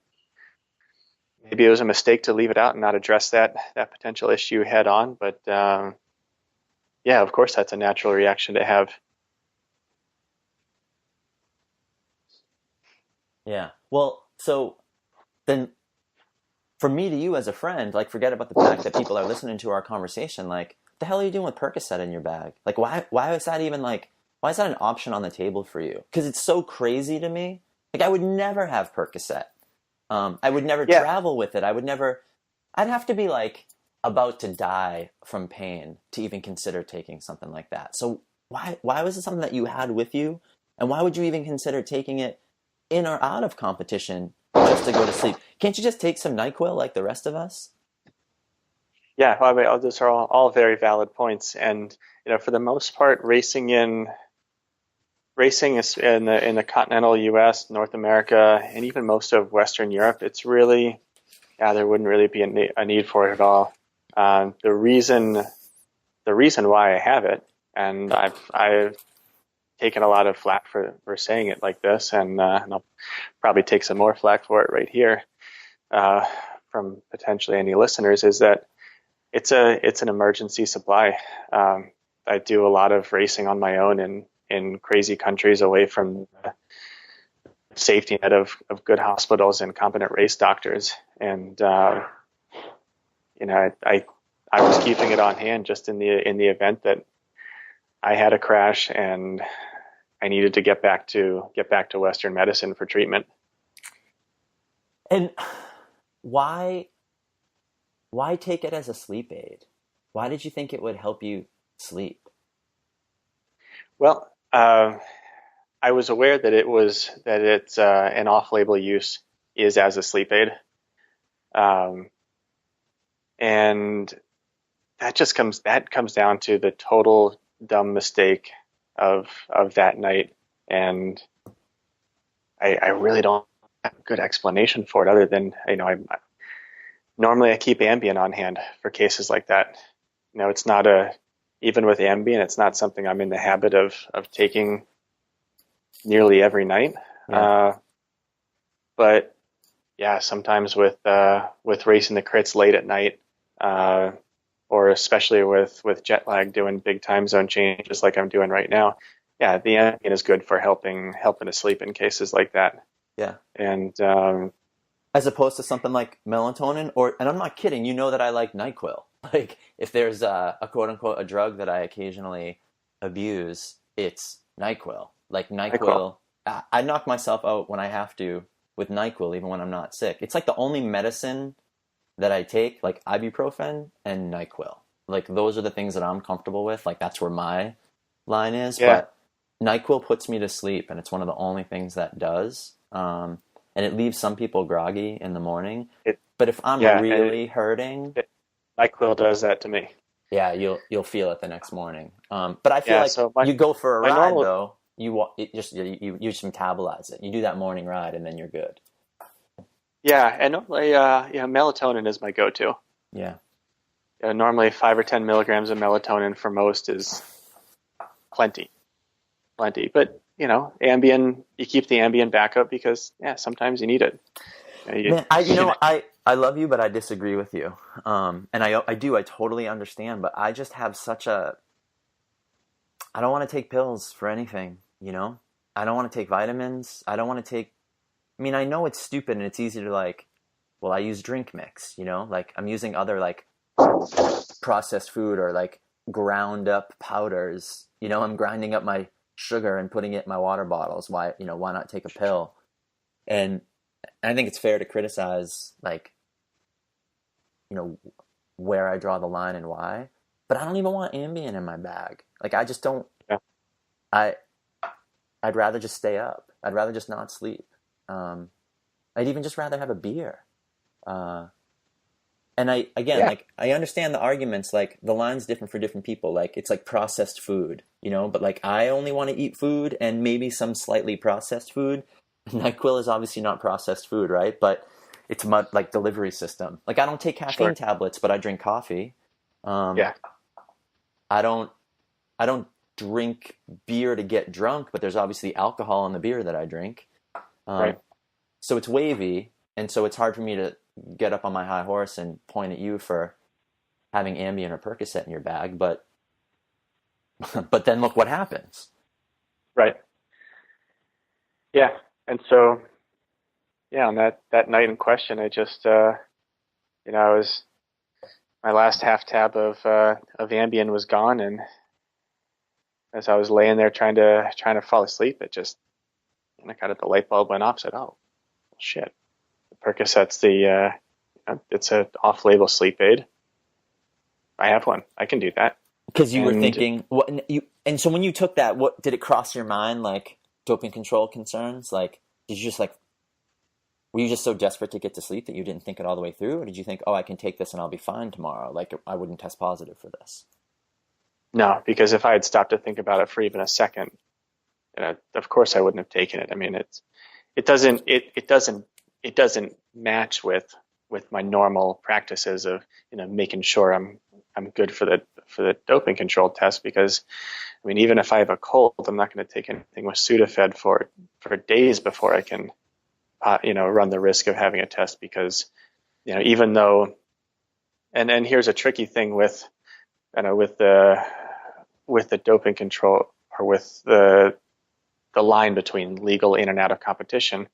C: it was a mistake to leave it out and not address that potential issue head on. But of course, that's a natural reaction to have.
B: Yeah. Well, so then from me to you as a friend, like, forget about the fact that people are listening to our conversation. Like, what the hell are you doing with Percocet in your bag? Like, why is that even why is that an option on the table for you? Because it's so crazy to me. Like, I would never have Percocet. I would never travel with it. I'd have to be like about to die from pain to even consider taking something like that. So why was it something that you had with you? And why would you even consider taking it in or out of competition just to go to sleep? Can't you just take some NyQuil like the rest of us?
C: Yeah, well, I mean, those are all very valid points. And, for the most part, racing is in the continental U.S., North America, and even most of Western Europe, it's really, there wouldn't really be a need for it at all. The reason why I have it, and I've taken a lot of flack for saying it like this, and I'll probably take some more flack for it right here from potentially any listeners, is that it's an emergency supply. I do a lot of racing on my own in crazy countries away from the safety net of good hospitals and competent race doctors. And, I was keeping it on hand just in the event that I had a crash and I needed to get back to Western medicine for treatment.
B: And why take it as a sleep aid? Why did you think it would help you sleep?
C: Well, I was aware that it's an off-label use is as a sleep aid, and that comes down to the total dumb mistake of that night, and I really don't have a good explanation for it other than normally I keep Ambien on hand for cases like that. It's not even with Ambien, it's not something I'm in the habit of taking nearly every night.
B: Yeah.
C: But yeah, sometimes with racing the crits late at night, or especially with jet lag, doing big time zone changes like I'm doing right now. Yeah, the Ambien is good for helping to sleep in cases like that.
B: Yeah.
C: And
B: As opposed to something like melatonin, and I'm not kidding, you know that I like NyQuil. Like, if there's a quote unquote a drug that I occasionally abuse, it's NyQuil. Like NyQuil, I knock myself out when I have to with NyQuil, even when I'm not sick. It's like the only medicine that I take, like ibuprofen and NyQuil. Like, those are the things that I'm comfortable with. Like, that's where my line is.
C: Yeah.
B: But NyQuil puts me to sleep, and it's one of the only things that does. And it leaves some people groggy in the morning. But if I'm really hurting,
C: NyQuil does that to me.
B: Yeah, you'll feel it the next morning. But I feel you go for a ride though. You just metabolize it. You do that morning ride, and then you're good.
C: Yeah, and normally, melatonin is my go-to.
B: Yeah.
C: Normally 5 or 10 milligrams of melatonin for most is plenty. But Ambien, you keep the Ambien backup because sometimes you need it.
B: Man, I love you, but I disagree with you. And I totally understand, but I just have I don't want to take pills for anything, I don't want to take vitamins. I don't want to take, I know it's stupid and it's easy to I use drink mix, like I'm using other processed food or ground up powders, I'm grinding up my sugar and putting it in my water bottles. Why not take a pill? And I think it's fair to criticize where I draw the line and why, but I don't even want Ambien in my bag. I just don't.
C: Yeah.
B: I'd rather just stay up. I'd rather just not sleep. I'd even just rather have a beer. And I understand the arguments. The line's different for different people. It's like processed food, but I only want to eat food and maybe some slightly processed food. NyQuil is obviously not processed food, right? But it's delivery system. I don't take caffeine tablets, but I drink coffee. I don't drink beer to get drunk, but there's obviously alcohol in the beer that I drink.
C: Right.
B: So it's wavy, and so it's hard for me to get up on my high horse and point at you for having Ambien or Percocet in your bag, but then look what happens.
C: Right. Yeah. And so, on that night in question, I just, my last half tab of Ambien was gone, and as I was laying there trying to fall asleep, it just, the light bulb went off. Said, "Oh, shit! The Percocet's it's an off-label sleep aid. I have one. I can do that."
B: Because you were thinking, and so when you took that, what did it cross your mind? Doping control concerns? Did you just were you just so desperate to get to sleep that you didn't think it all the way through? Or did you think, oh, I can take this and I'll be fine tomorrow? I wouldn't test positive for this.
C: No, because if I had stopped to think about it for even a second, of course I wouldn't have taken it. It doesn't match with my normal practices of, making sure I'm good for the doping control test, because even if I have a cold, I'm not going to take anything with Sudafed for days before I can, run the risk of having a test, because, even though, and here's a tricky thing with the doping control, or with the line between legal in and out of competition,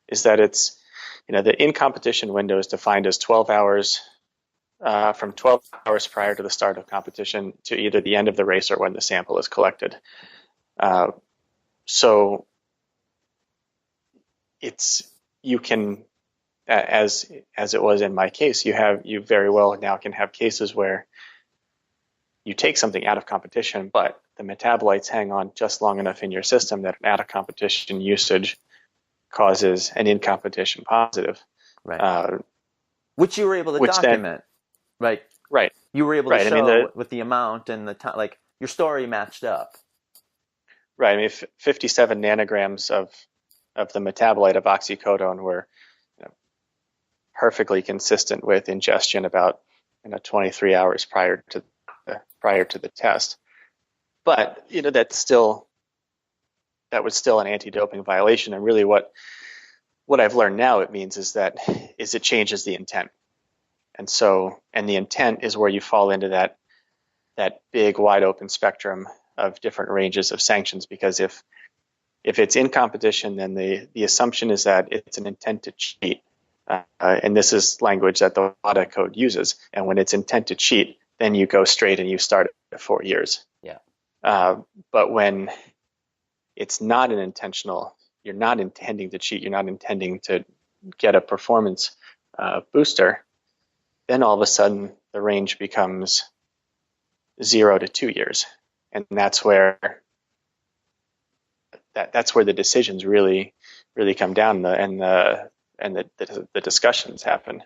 C: is that it's, the in competition window is defined as 12 hours, from 12 hours prior to the start of competition to either the end of the race or when the sample is collected. So you can, as it was in my case, you very well now can have cases where you take something out of competition, but the metabolites hang on just long enough in your system that an out of competition usage causes an in competition positive.
B: Right. Which you were able to document. Right. You were able to show with the amount and the time, your story matched up.
C: Right. 57 nanograms of the metabolite of oxycodone were perfectly consistent with ingestion about 23 hours prior to the test. But that was still an anti-doping violation. And really what I've learned now it means is it changes the intent. And the intent is where you fall into that big wide open spectrum of different ranges of sanctions, because if it's in competition, then the assumption is that it's an intent to cheat. And this is language that the WADA code uses. And when it's intent to cheat, then you go straight and you start at 4 years.
B: Yeah.
C: But when it's not an intentional, you're not intending to cheat, you're not intending to get a performance booster, then all of a sudden the range becomes 0 to 2 years. And that's where the decisions really come down, and the discussions happen.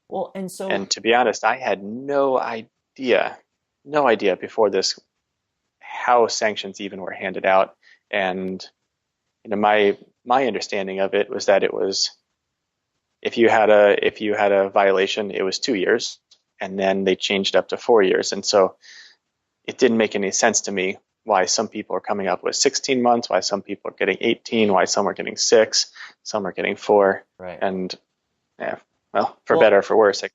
B: Well,
C: and to be honest, I had no idea before this how sanctions even were handed out. And my understanding of it was that it was, if you had a violation, it was 2 years, and then they changed up to 4 years. And so it didn't make any sense to me why some people are coming up with 16 months, why some people are getting 18, why some are getting 6, some are getting 4.
B: Right.
C: And yeah, well, for better or for worse, I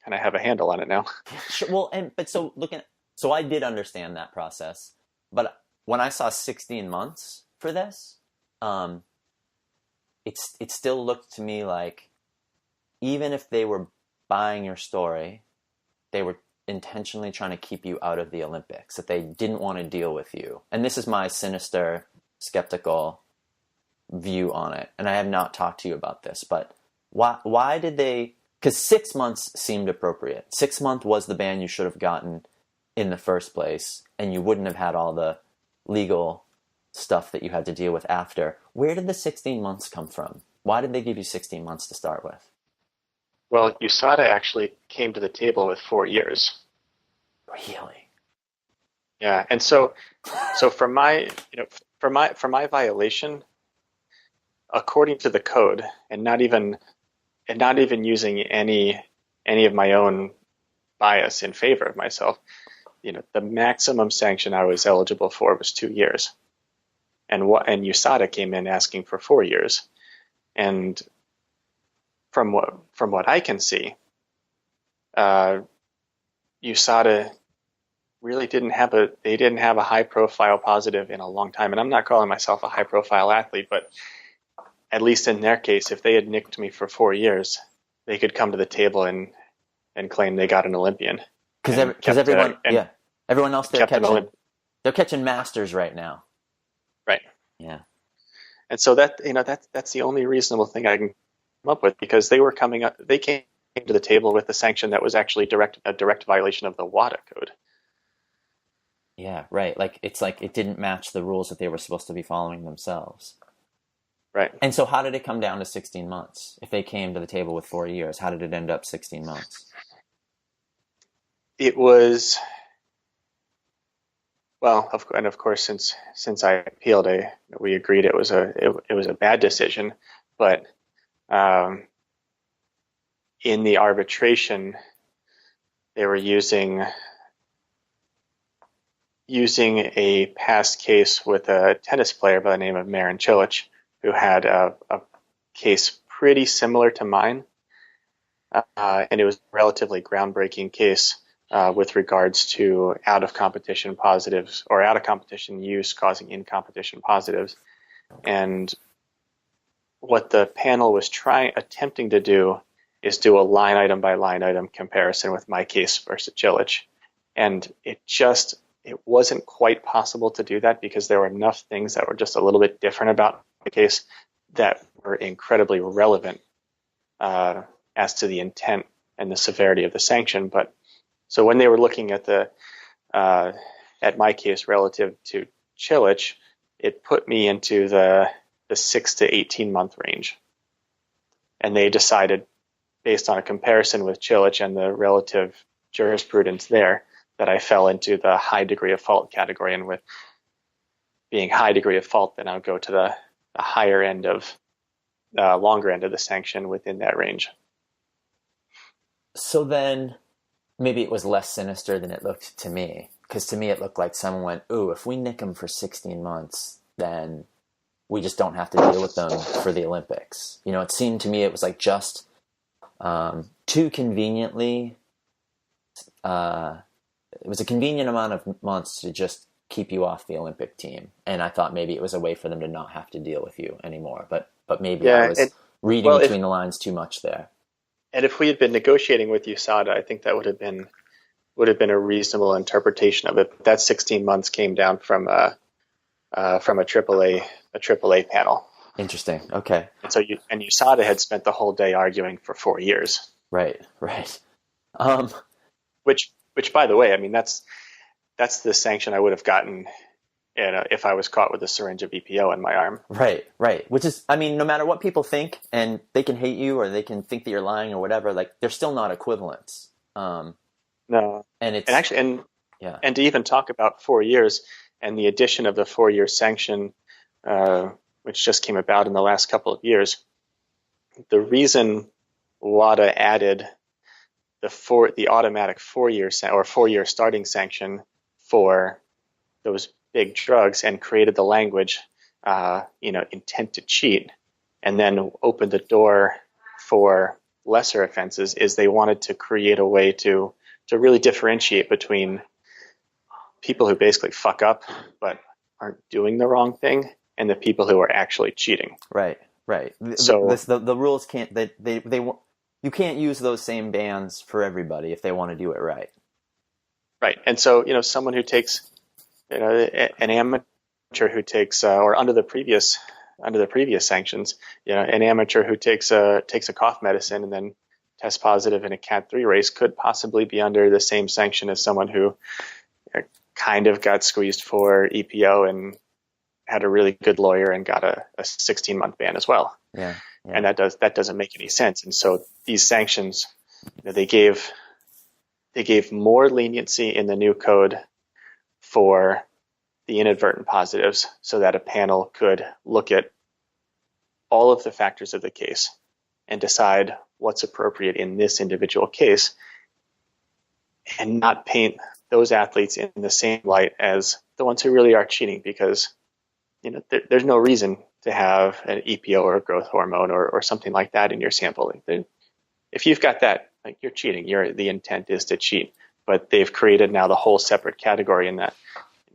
C: kind of have a handle on it now.
B: Sure. Well, so I did understand that process, but when I saw 16 months for this, it still looked to me like, even if they were buying your story, they were intentionally trying to keep you out of the Olympics, that they didn't want to deal with you. And this is my sinister, skeptical view on it. And I have not talked to you about this, but why did they, because 6 months seemed appropriate. 6 months was the ban you should have gotten in the first place, and you wouldn't have had all the legal stuff that you had to deal with after. Where did the 16 months come from? Why did they give you 16 months to start with?
C: Well, USADA actually came to the table with 4 years.
B: Really?
C: Yeah, and so for my violation, according to the code, and not even using any of my own bias in favor of myself, the maximum sanction I was eligible for was 2 years, and USADA came in asking for 4 years, and from what I can see, USADA really didn't have a high profile positive in a long time. And I'm not calling myself a high profile athlete, but at least in their case, if they had nicked me for 4 years, they could come to the table and claim they got an Olympian.
B: Because everyone else they're catching masters right now.
C: Right.
B: Yeah.
C: And so that's the only reasonable thing I can come up with, because they came to the table with a sanction that was actually a direct violation of the WADA code.
B: Yeah, right. It's like it didn't match the rules that they were supposed to be following themselves.
C: Right.
B: And so how did it come down to 16 months? If they came to the table with 4 years, how did it end up 16 months?
C: It was, well, of course, since I appealed, we agreed it was a bad decision, but in the arbitration, they were using a past case with a tennis player by the name of Marin Cilic, who had a case pretty similar to mine, and it was a relatively groundbreaking case with regards to out of competition positives, or out of competition use causing in competition positives. And what the panel was attempting to do is do a line item by line item comparison with my case versus Cilic, and it wasn't quite possible to do that, because there were enough things that were just a little bit different about the case that were incredibly relevant as to the intent and the severity of the sanction. But so when they were looking at at my case relative to Cilic, it put me into the 6 to 18 month range, and they decided, based on a comparison with Cilic and the relative jurisprudence there, that I fell into the high degree of fault category, and with being high degree of fault, then I would go to the higher end of longer end of the sanction within that range.
B: So then maybe it was less sinister than it looked to me, because to me it looked like someone went, ooh, if we nick them for 16 months, then we just don't have to deal with them for the Olympics. It seemed to me it was like just too conveniently, it was a convenient amount of months to just keep you off the Olympic team. And I thought maybe it was a way for them to not have to deal with you anymore. But maybe I was reading between the lines too much there.
C: And if we had been negotiating with USADA, I think that would have been a reasonable interpretation of it. But that 16 months came down from a AAA panel.
B: Interesting. Okay.
C: And so USADA had spent the whole day arguing for 4 years.
B: Right.
C: Which, by the way, I mean that's the sanction I would have gotten, if I was caught with a syringe of EPO in my arm.
B: Right. Which is, I mean, no matter what people think, and they can hate you or they can think that you're lying or whatever, like they're still not equivalents.
C: No,
B: and
C: to even talk about 4 years and the addition of the 4-year sanction, which just came about in the last couple of years. The reason WADA added the automatic 4-year or 4-year starting sanction for those big drugs and created the language, intent to cheat, and then opened the door for lesser offenses is they wanted to create a way to really differentiate between people who basically fuck up but aren't doing the wrong thing and the people who are actually cheating.
B: Right. So the rules can't, you can't use those same bans for everybody if they want to do it right.
C: Right. And so, someone who takes, an amateur who takes, or under the previous sanctions, an amateur who takes a cough medicine and then tests positive in a Cat 3 race could possibly be under the same sanction as someone who kind of got squeezed for EPO and had a really good lawyer and got a 16-month ban as well.
B: Yeah.
C: And that doesn't make any sense. And so these sanctions, they gave more leniency in the new code for the inadvertent positives so that a panel could look at all of the factors of the case and decide what's appropriate in this individual case and not paint those athletes in the same light as the ones who really are cheating, because there's no reason to have an EPO or a growth hormone or something like that in your sample. If you've got that, like, you're cheating. The intent is to cheat. But they've created now the whole separate category in that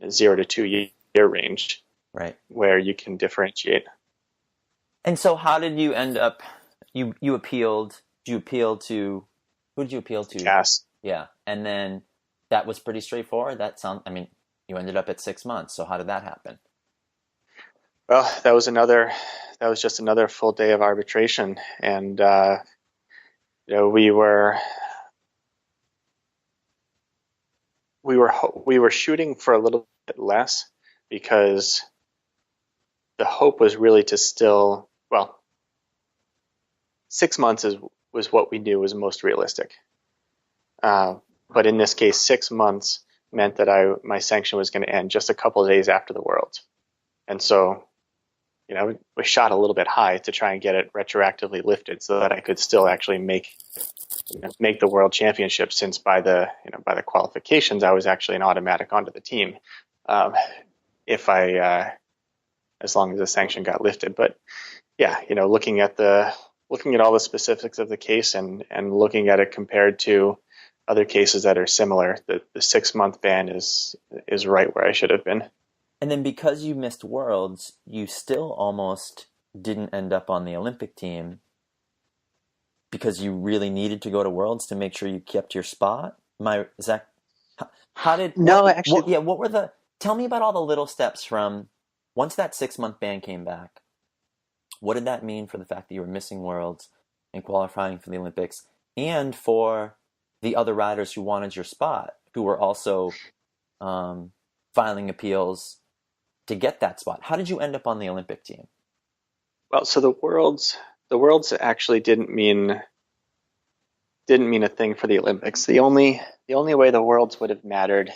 C: 0 to 2 year range,
B: right,
C: where you can differentiate.
B: And so, how did you end up? You appealed. Did you appeal to? Who did you appeal to?
C: CAS.
B: Yeah, and then that was pretty straightforward. You ended up at 6 months. So how did that happen?
C: Well, that was just another full day of arbitration, and we were shooting for a little bit less because the hope was really to 6 months was what we knew was most realistic. But in this case, 6 months meant that my sanction was going to end just a couple of days after the Worlds. And so, we shot a little bit high to try and get it retroactively lifted so that I could still actually make the World Championship, since by the qualifications, I was actually an automatic onto the team. As long as the sanction got lifted. But yeah, looking at all the specifics of the case and looking at it compared to other cases that are similar, the 6-month ban is right where I should have been.
B: And then because you missed Worlds, you still almost didn't end up on the Olympic team because you really needed to go to Worlds to make sure you kept your spot. Tell me about all the little steps from once that 6-month ban came back. What did that mean for the fact that you were missing Worlds and qualifying for the Olympics, and for the other riders who wanted your spot, who were also filing appeals to get that spot? How did you end up on the Olympic team?
C: Well, so the Worlds actually didn't mean a thing for the Olympics. The only way the Worlds would have mattered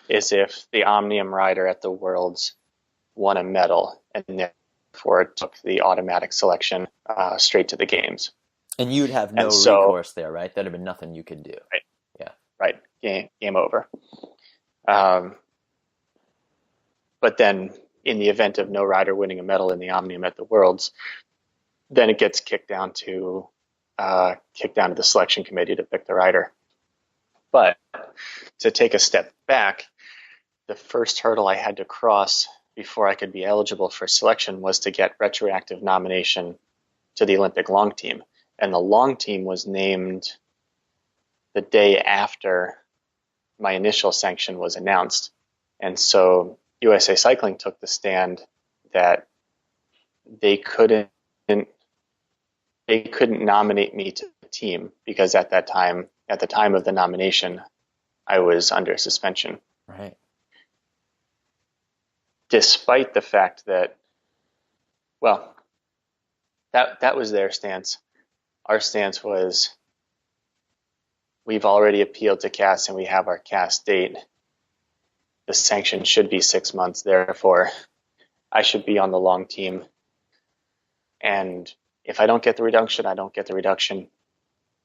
C: is if the Omnium rider at the Worlds won a medal, and therefore it took the automatic selection straight to the games.
B: And you'd have no recourse there, right? That'd have been nothing you could do.
C: Right.
B: Yeah.
C: Right. Game over. But then, in the event of no rider winning a medal in the Omnium at the Worlds, then it gets kicked down to kicked down to the selection committee to pick the rider. But to take a step back, the first hurdle I had to cross before I could be eligible for selection was to get retroactive nomination to the Olympic long team. And the long team was named the day after my initial sanction was announced. And so USA Cycling took the stand that they couldn't nominate me to the team because at the time of the nomination, I was under suspension.
B: Right.
C: Despite the fact that, well, that was their stance. Our stance was, we've already appealed to CAS and we have our CAS date. The sanction should be 6 months. Therefore, I should be on the long team. And if I don't get the reduction, I don't get the reduction.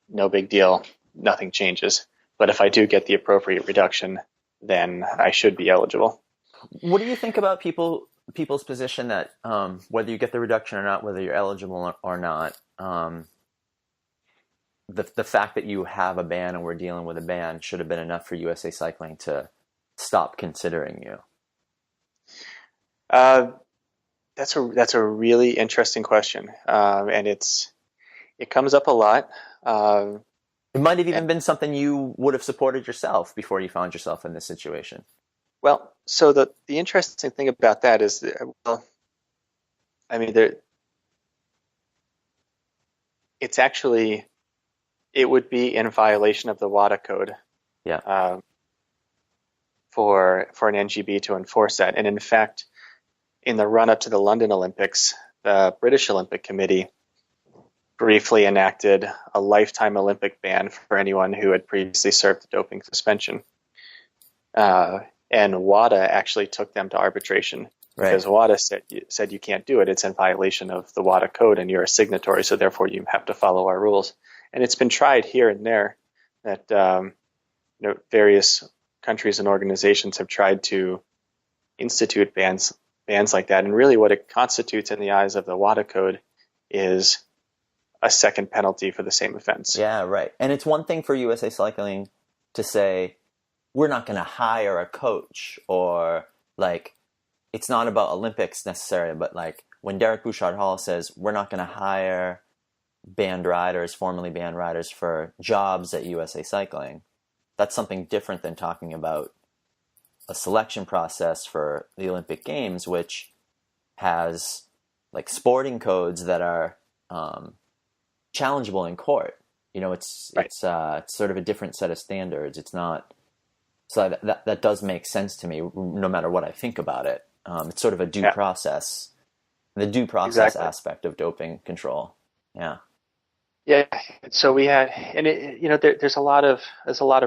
C: No big deal. Nothing changes. But if I do get the appropriate reduction, then I should be eligible.
B: What do you think about people's position that whether you get the reduction or not, whether you're eligible or not, the fact that you have a ban and we're dealing with a ban should have been enough for USA Cycling to stop considering you?
C: That's a really interesting question, and it comes up a lot.
B: It might have even been something you would have supported yourself before you found yourself in this situation.
C: Well, so the interesting thing about that is, it would be in violation of the WADA code.
B: Yeah.
C: For an NGB to enforce that. And in fact, in the run-up to the London Olympics, the British Olympic Committee briefly enacted a lifetime Olympic ban for anyone who had previously served a doping suspension. And WADA actually took them to arbitration because WADA said you can't do it. It's in violation of the WADA code and you're a signatory, so therefore you have to follow our rules. And it's been tried here and there that various countries and organizations have tried to institute bans like that. And really what it constitutes in the eyes of the WADA code is a second penalty for the same offense.
B: Yeah, right. And it's one thing for USA Cycling to say, we're not going to hire a coach, or like, it's not about Olympics necessarily, but like when Derek Bouchard-Hall says, we're not going to hire formerly banned riders for jobs at USA Cycling, that's something different than talking about a selection process for the Olympic Games, which has like sporting codes that are challengeable in court. It's sort of a different set of standards. It's not, so that does make sense to me, no matter what I think about it. It's sort of a due process, the due process aspect of doping control. Yeah.
C: Yeah. So we had, and there's a lot of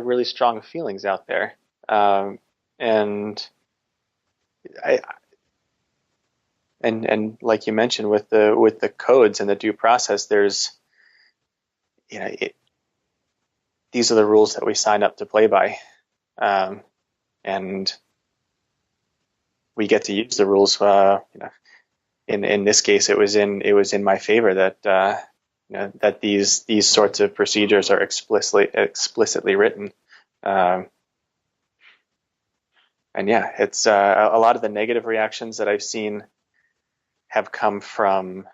C: really strong feelings out there. And like you mentioned with the codes and the due process, there's, these are the rules that we sign up to play by. And we get to use the rules, in this case, it was in my favor that, that these sorts of procedures are explicitly written. And yeah, it's a lot of the negative reactions that I've seen have come from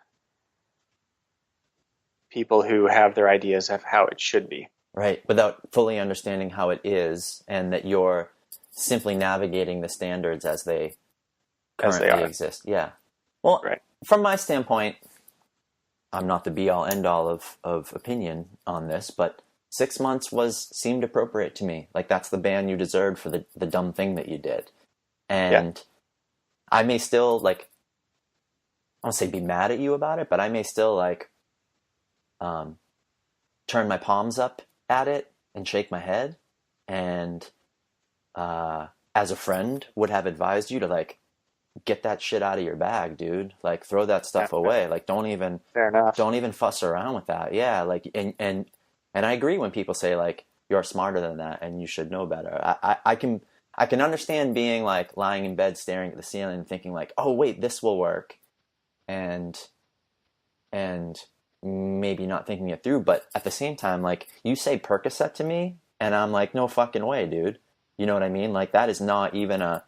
C: people who have their ideas of how it should be.
B: Right, without fully understanding how it is, and that you're simply navigating the standards as they currently exist. Yeah. Well, From my standpoint, I'm not the be-all, end-all of opinion on this, but 6 months seemed appropriate to me. Like, that's the ban you deserved for the dumb thing that you did. And I may still, I won't say be mad at you about it, but I may still, turn my palms up at it and shake my head. And as a friend would have advised you to, get that shit out of your bag, dude. Throw that stuff away. Don't even fuss around with that. Yeah, and I agree when people say you're smarter than that and you should know better. I can understand being lying in bed staring at the ceiling and thinking oh wait, this will work, and maybe not thinking it through. But at the same time, like, you say Percocet to me, and I'm like, no fucking way, dude. You know what I mean? Like, that is not even like,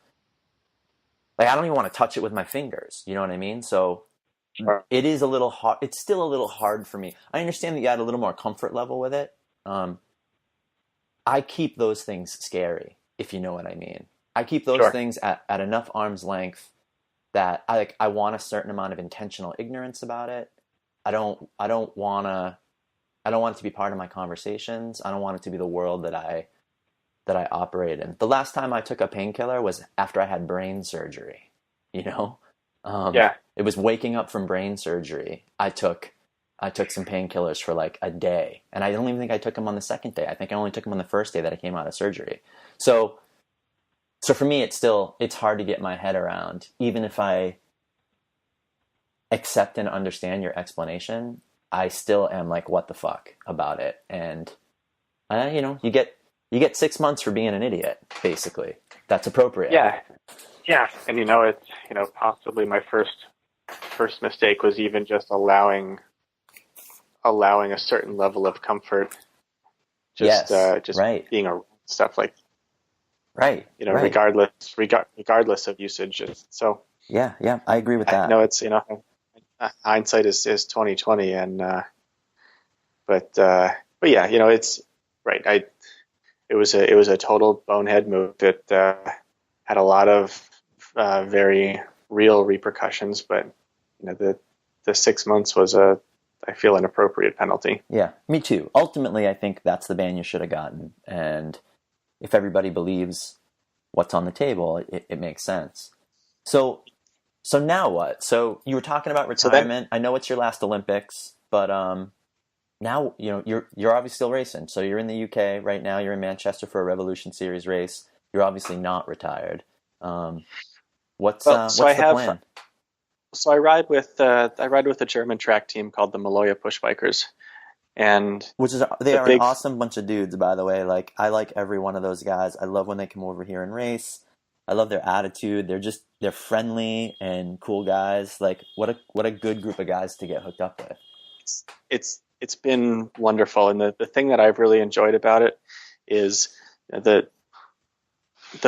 B: I don't even want to touch it with my fingers. You know what I mean? So
C: Sure.
B: it is a little hard. It's still a little hard for me. I understand that you had a little more comfort level with it. I keep those things scary, if you know what I mean. I keep those
C: Sure.
B: things at enough arm's length that I want a certain amount of intentional ignorance about it. I don't want it to be part of my conversations. I don't want it to be the world that I operate in. The last time I took a painkiller was after I had brain surgery, you know?
C: Yeah.
B: It was waking up from brain surgery. I took some painkillers for like a day, and I don't even think I took them on the second day. I think I only took them on the first day that I came out of surgery. So for me, it's hard to get my head around. Even if I accept and understand your explanation, I still am like, what the fuck about it? And you get 6 months for being an idiot, basically. That's appropriate.
C: Yeah. And it's possibly my first mistake was even just allowing a certain level of comfort, just
B: right.
C: being around stuff like,
B: right, right.
C: regardless of usage. So
B: yeah, I agree with that.
C: I know it's hindsight is 2020, and but yeah, it's right. It was a total bonehead move. It had a lot of very real repercussions, but the 6 months was I feel an appropriate penalty.
B: Yeah, me too. Ultimately, I think that's the ban you should have gotten. And if everybody believes what's on the table, it makes sense. So now what? So you were talking about retirement. I know it's your last Olympics, but now you're obviously still racing. So you're in the UK right now. You're in Manchester for a Revolution Series race. You're obviously not retired. What's the plan?
C: So I ride with a German track team called the Maloja Push Bikers, and
B: they are an awesome bunch of dudes, by the way. Like, I like every one of those guys. I love when they come over here and race. I love their attitude. They're friendly and cool guys. Like, what a good group of guys to get hooked up with.
C: It's been wonderful, and the thing that I've really enjoyed about it is the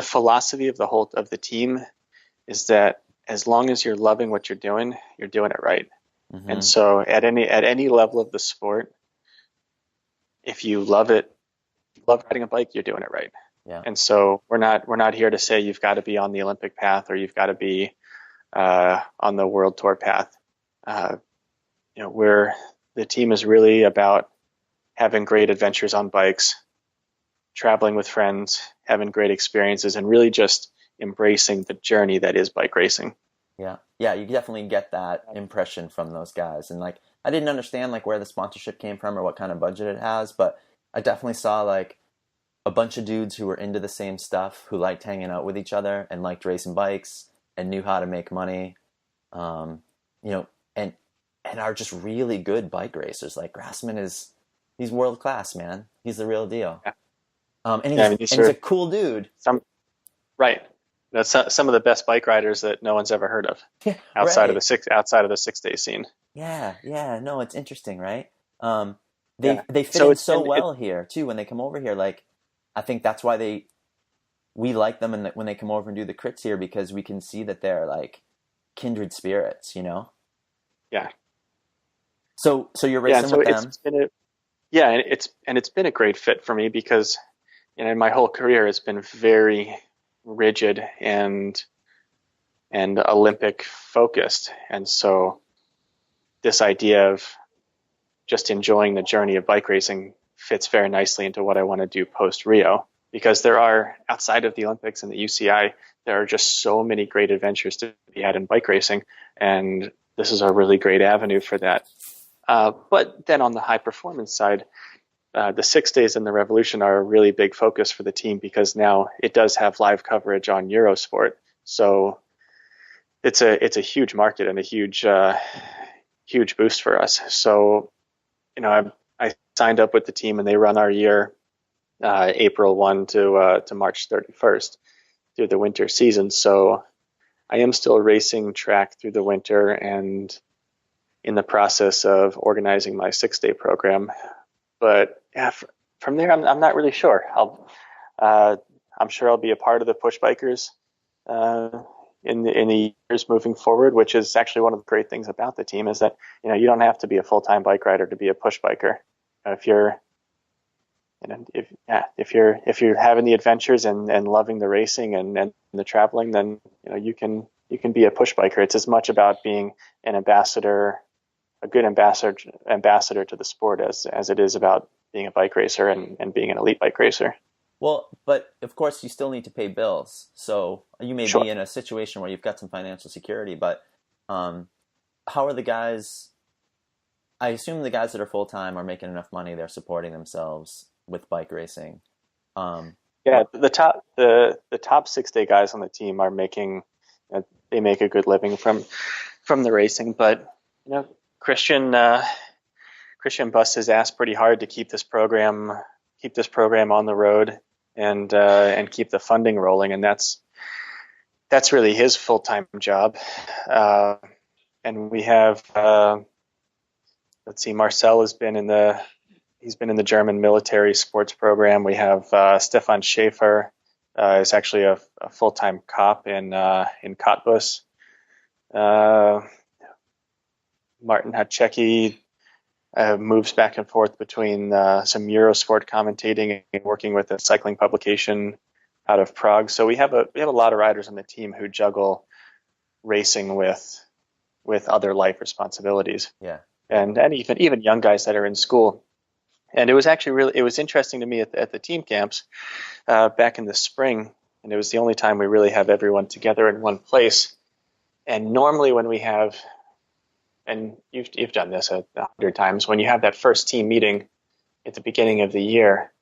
C: philosophy of the team is that as long as you're loving what you're doing it right. Mm-hmm. And so at any level of the sport, if you love riding a bike, you're doing it right.
B: Yeah.
C: And so we're not here to say you've got to be on the Olympic path or you've got to be on the World Tour path. The team is really about having great adventures on bikes, traveling with friends, having great experiences, and really just embracing the journey that is bike racing.
B: Yeah, you definitely get that impression from those guys. And like, I didn't understand like where the sponsorship came from or what kind of budget it has, but I definitely saw like a bunch of dudes who were into the same stuff, who liked hanging out with each other and liked racing bikes and knew how to make money, and are just really good bike racers. Like, Grassman he's world class, man. He's the real deal.
C: Yeah.
B: And he's a cool dude.
C: Right. That's some of the best bike riders that no one's ever heard of outside of the 6 day scene.
B: Yeah. No, it's interesting, right? They fit in so well here too when they come over here. Like, I think that's why we like them, and when they come over and do the crits here, because we can see that they're like kindred spirits,
C: Yeah.
B: So you're racing with them.
C: It's been a great fit for me because in my whole career it's been very rigid and Olympic focused, and so this idea of just enjoying the journey of bike racing fits very nicely into what I want to do post Rio, because there are, outside of the Olympics and the UCI, there are just so many great adventures to be had in bike racing, and this is a really great avenue for that. But then on the high performance side, the 6 days in the Revolution are a really big focus for the team, because now it does have live coverage on Eurosport. So it's a huge market and a huge boost for us. So, I signed up with the team, and they run our year April 1 to March 31st through the winter season. So I am still racing track through the winter, and in the process of organizing my 6-day program. But yeah, from there, I'm not really sure. I'm sure I'll be a part of the push bikers in the years moving forward, which is actually one of the great things about the team is that you don't have to be a full-time bike rider to be a push biker. If you're if you're having the adventures and loving the racing and the traveling, then you can be a push biker. It's as much about being an ambassador, a good ambassador to the sport as it is about being a bike racer and being an elite bike racer.
B: Well, but of course you still need to pay bills. So you may
C: Sure.
B: be in a situation where you've got some financial security, but how are the guys? I assume the guys that are full-time are making enough money, they're supporting themselves with bike racing.
C: Yeah, the top 6-day guys on the team are making they make a good living from the racing, but Christian busts his ass pretty hard to keep this program on the road and keep the funding rolling, and that's really his full-time job. And we have let's see, Marcel has been in the German military sports program. We have Stefan Schaefer is actually a full-time cop in Cottbus. Martin Hachecki moves back and forth between some Eurosport commentating and working with a cycling publication out of Prague. So we have a lot of riders on the team who juggle racing with other life responsibilities.
B: Yeah.
C: And even young guys that are in school. And it was actually it was interesting to me at the team camps back in the spring, and it was the only time we really have everyone together in one place. And normally when we have, and you've done this 100 times, when you have that first team meeting at the beginning of the year,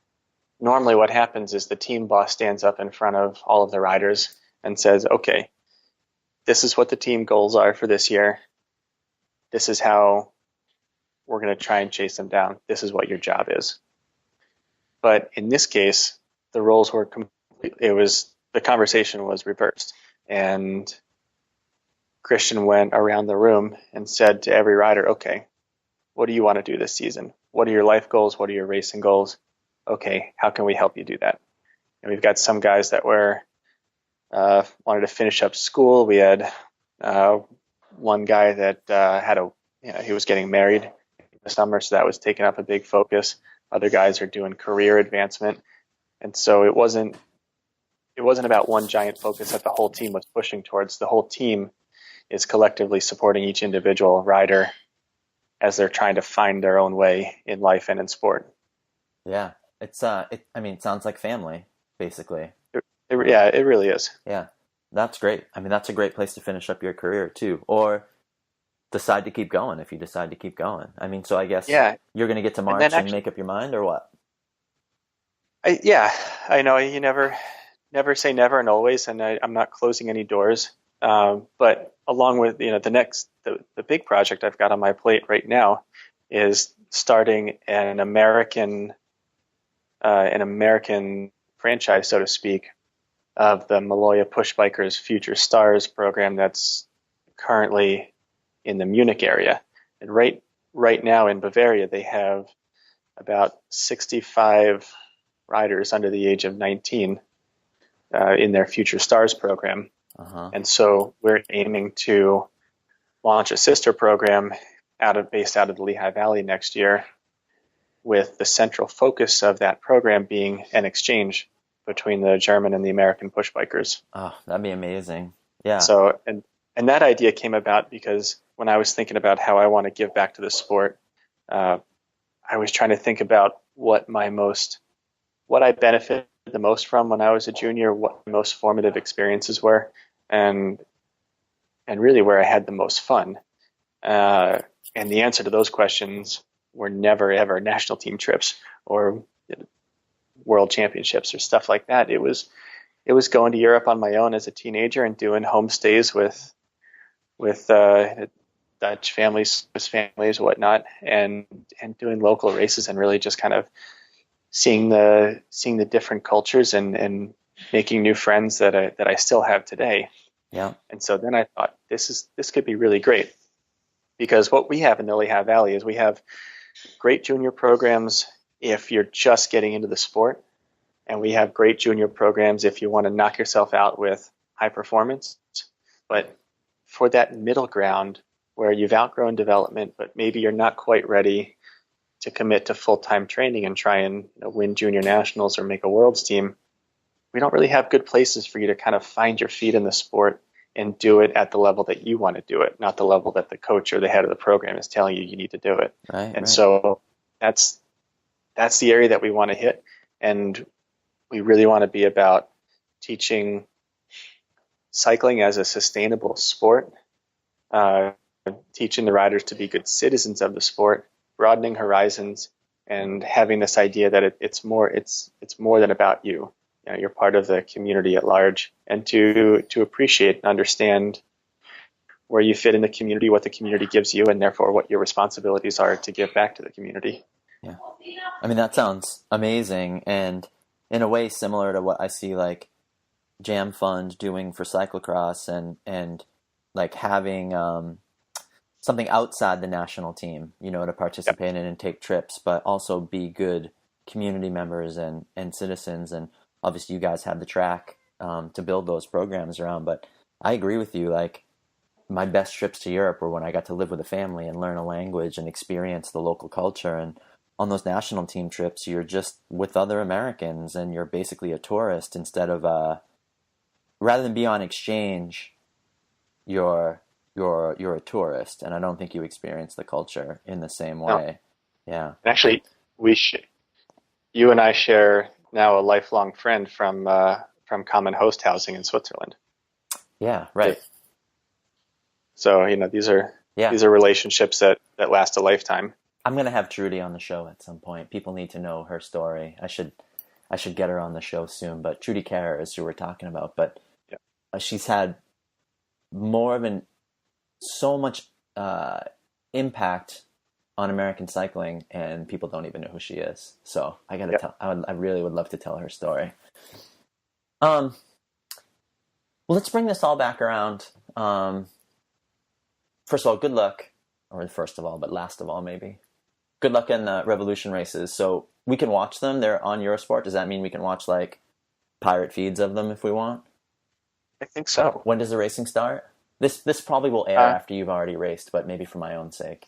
C: normally what happens is the team boss stands up in front of all of the riders and says, okay, this is what the team goals are for this year. This is how we're going to try and chase them down. This is what your job is. But in this case, the roles were the conversation was reversed. And Christian went around the room and said to every rider, okay, what do you want to do this season? What are your life goals? What are your racing goals? Okay, how can we help you do that? And we've got some guys that wanted to finish up school. We had one guy that he was getting married the summer, so that was taking up a big focus. Other guys are doing career advancement, and so it wasn't about one giant focus that the whole team was pushing towards. The whole team is collectively supporting each individual rider as they're trying to find their own way in life and in sport.
B: Yeah, it sounds like family, basically.
C: It really is.
B: Yeah, that's great. I mean, that's a great place to finish up your career too, or decide to keep going if you decide to keep going. I mean, so I guess you're going to get to March and make up your mind, or what?
C: I know you never say never and always, and I'm not closing any doors. But along with the big project I've got on my plate right now is starting an American franchise, so to speak, of the Maloya Push Bikers Future Stars program that's currently in the Munich area. And right now in Bavaria, they have about 65 riders under the age of 19 in their Future Stars program.
B: Uh-huh.
C: And so we're aiming to launch a sister program based out of the Lehigh Valley next year, with the central focus of that program being an exchange between the German and the American push bikers.
B: Oh, that'd be amazing. Yeah.
C: So, and that idea came about because when I was thinking about how I want to give back to the sport, I was trying to think about what I benefited the most from when I was a junior, what my most formative experiences were, and really where I had the most fun. And the answer to those questions were never ever national team trips or world championships or stuff like that. It was going to Europe on my own as a teenager and doing homestays with Dutch families, Swiss families, whatnot, and doing local races and really just kind of seeing the different cultures and making new friends that I still have today.
B: Yeah.
C: And so then I thought this could be really great. Because what we have in the Lehigh Valley is we have great junior programs if you're just getting into the sport, and we have great junior programs if you want to knock yourself out with high performance. But for that middle ground where you've outgrown development, but maybe you're not quite ready to commit to full-time training and try and win junior nationals or make a world's team, we don't really have good places for you to kind of find your feet in the sport and do it at the level that you want to do it, not the level that the coach or the head of the program is telling you need to do it.
B: Right.
C: So that's the area that we want to hit, and we really want to be about teaching cycling as a sustainable sport, teaching the riders to be good citizens of the sport, broadening horizons, and having this idea that it's more than about you. You're part of the community at large, and to appreciate and understand where you fit in the community, what the community gives you, and therefore what your responsibilities are to give back to the community.
B: Yeah. I mean, that sounds amazing, and in a way similar to what I see like Jam Fund doing for cyclocross, and like having something outside the national team, to participate in and take trips, but also be good community members and citizens. And obviously you guys have the track to build those programs around. But I agree with you. Like, my best trips to Europe were when I got to live with a family and learn a language and experience the local culture. And on those national team trips, you're just with other Americans and you're basically a tourist instead of rather than be on exchange, you're a tourist, and I don't think you experience the culture in the same way. No. Yeah.
C: And actually, you and I share now a lifelong friend from Common Host Housing in Switzerland.
B: Yeah. Right.
C: So these are relationships that last a lifetime.
B: I'm going to have Trudy on the show at some point. People need to know her story. I should get her on the show soon. But Trudy Kerr is who we're talking about. But she's had so much impact on American cycling, and people don't even know who she is. So I got to tell. I really would love to tell her story. Well, let's bring this all back around. First of all, good luck, or first of all, but last of all, maybe. Good luck in the Revolution races. So we can watch them. They're on Eurosport. Does that mean we can watch like pirate feeds of them if we want?
C: I think so.
B: When does the racing start? This probably will air after you've already raced, but maybe for my own sake.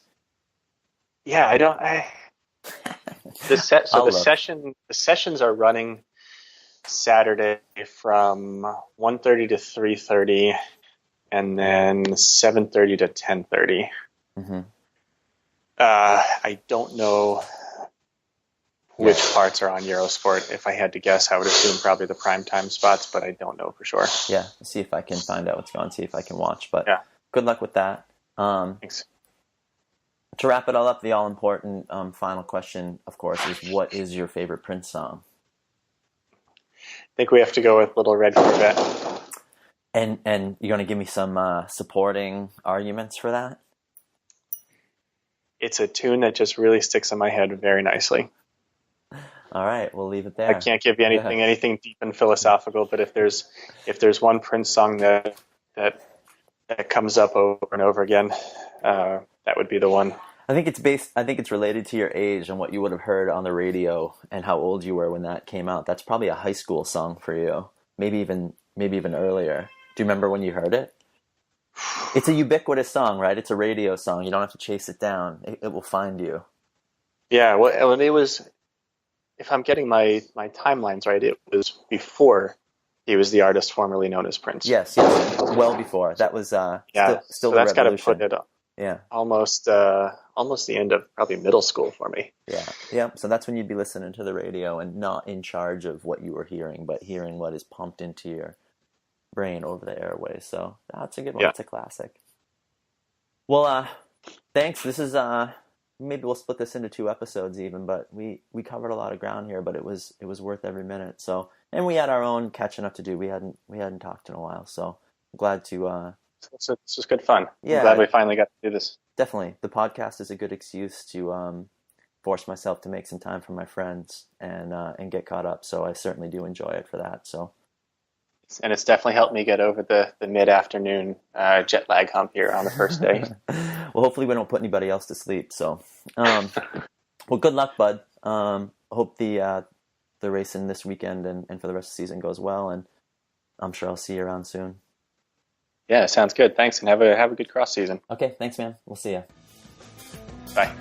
C: Yeah, the sessions are running Saturday from 1:30 to 3:30, and then 7:30 to 10:30. Mm-hmm. I don't know which parts are on Eurosport. If I had to guess, I would assume probably the primetime spots, but I don't know for sure.
B: Yeah, see if I can find out what's going on, see if I can watch. But good luck with that.
C: Thanks.
B: To wrap it all up, the all-important final question, of course, is what is your favorite Prince song?
C: I think we have to go with Little Red Corvette.
B: And you're going to give me some supporting arguments for that?
C: It's a tune that just really sticks in my head very nicely.
B: All right, we'll leave it there.
C: I can't give you anything deep and philosophical, but if there's one Prince song that comes up over and over again, that would be the one.
B: I think it's related to your age and what you would have heard on the radio and how old you were when that came out. That's probably a high school song for you. Maybe even earlier. Do you remember when you heard it? It's a ubiquitous song, right? It's a radio song. You don't have to chase it down. It will find you.
C: Yeah, well, it was, if I'm getting my timelines right, it was before he was the artist formerly known as Prince.
B: Yes, well before. That was still
C: so
B: the
C: that's got to put it up.
B: Yeah.
C: Almost the end of probably middle school for me.
B: Yeah. So that's when you'd be listening to the radio and not in charge of what you were hearing, but hearing what is pumped into your brain over the airways. So that's a good one. It's a classic. Well, thanks. This is maybe we'll split this into 2 episodes even, but we covered a lot of ground here, but it was worth every minute. So, and we had our own catching up to do. We hadn't talked in a while, so I'm glad to.
C: So this was good fun.
B: Yeah,
C: I'm glad we finally got to do this.
B: Definitely, the podcast is a good excuse to force myself to make some time for my friends and get caught up. So I certainly do enjoy it for that. So
C: and it's definitely helped me get over the mid-afternoon jet lag hump here on the first day.
B: Well, hopefully we don't put anybody else to sleep. So, well, good luck, bud. Hope the racing this weekend and for the rest of the season goes well, and I'm sure I'll see you around soon.
C: Yeah, sounds good. Thanks, and have a good cross season.
B: Okay, thanks, man. We'll see you.
C: Bye.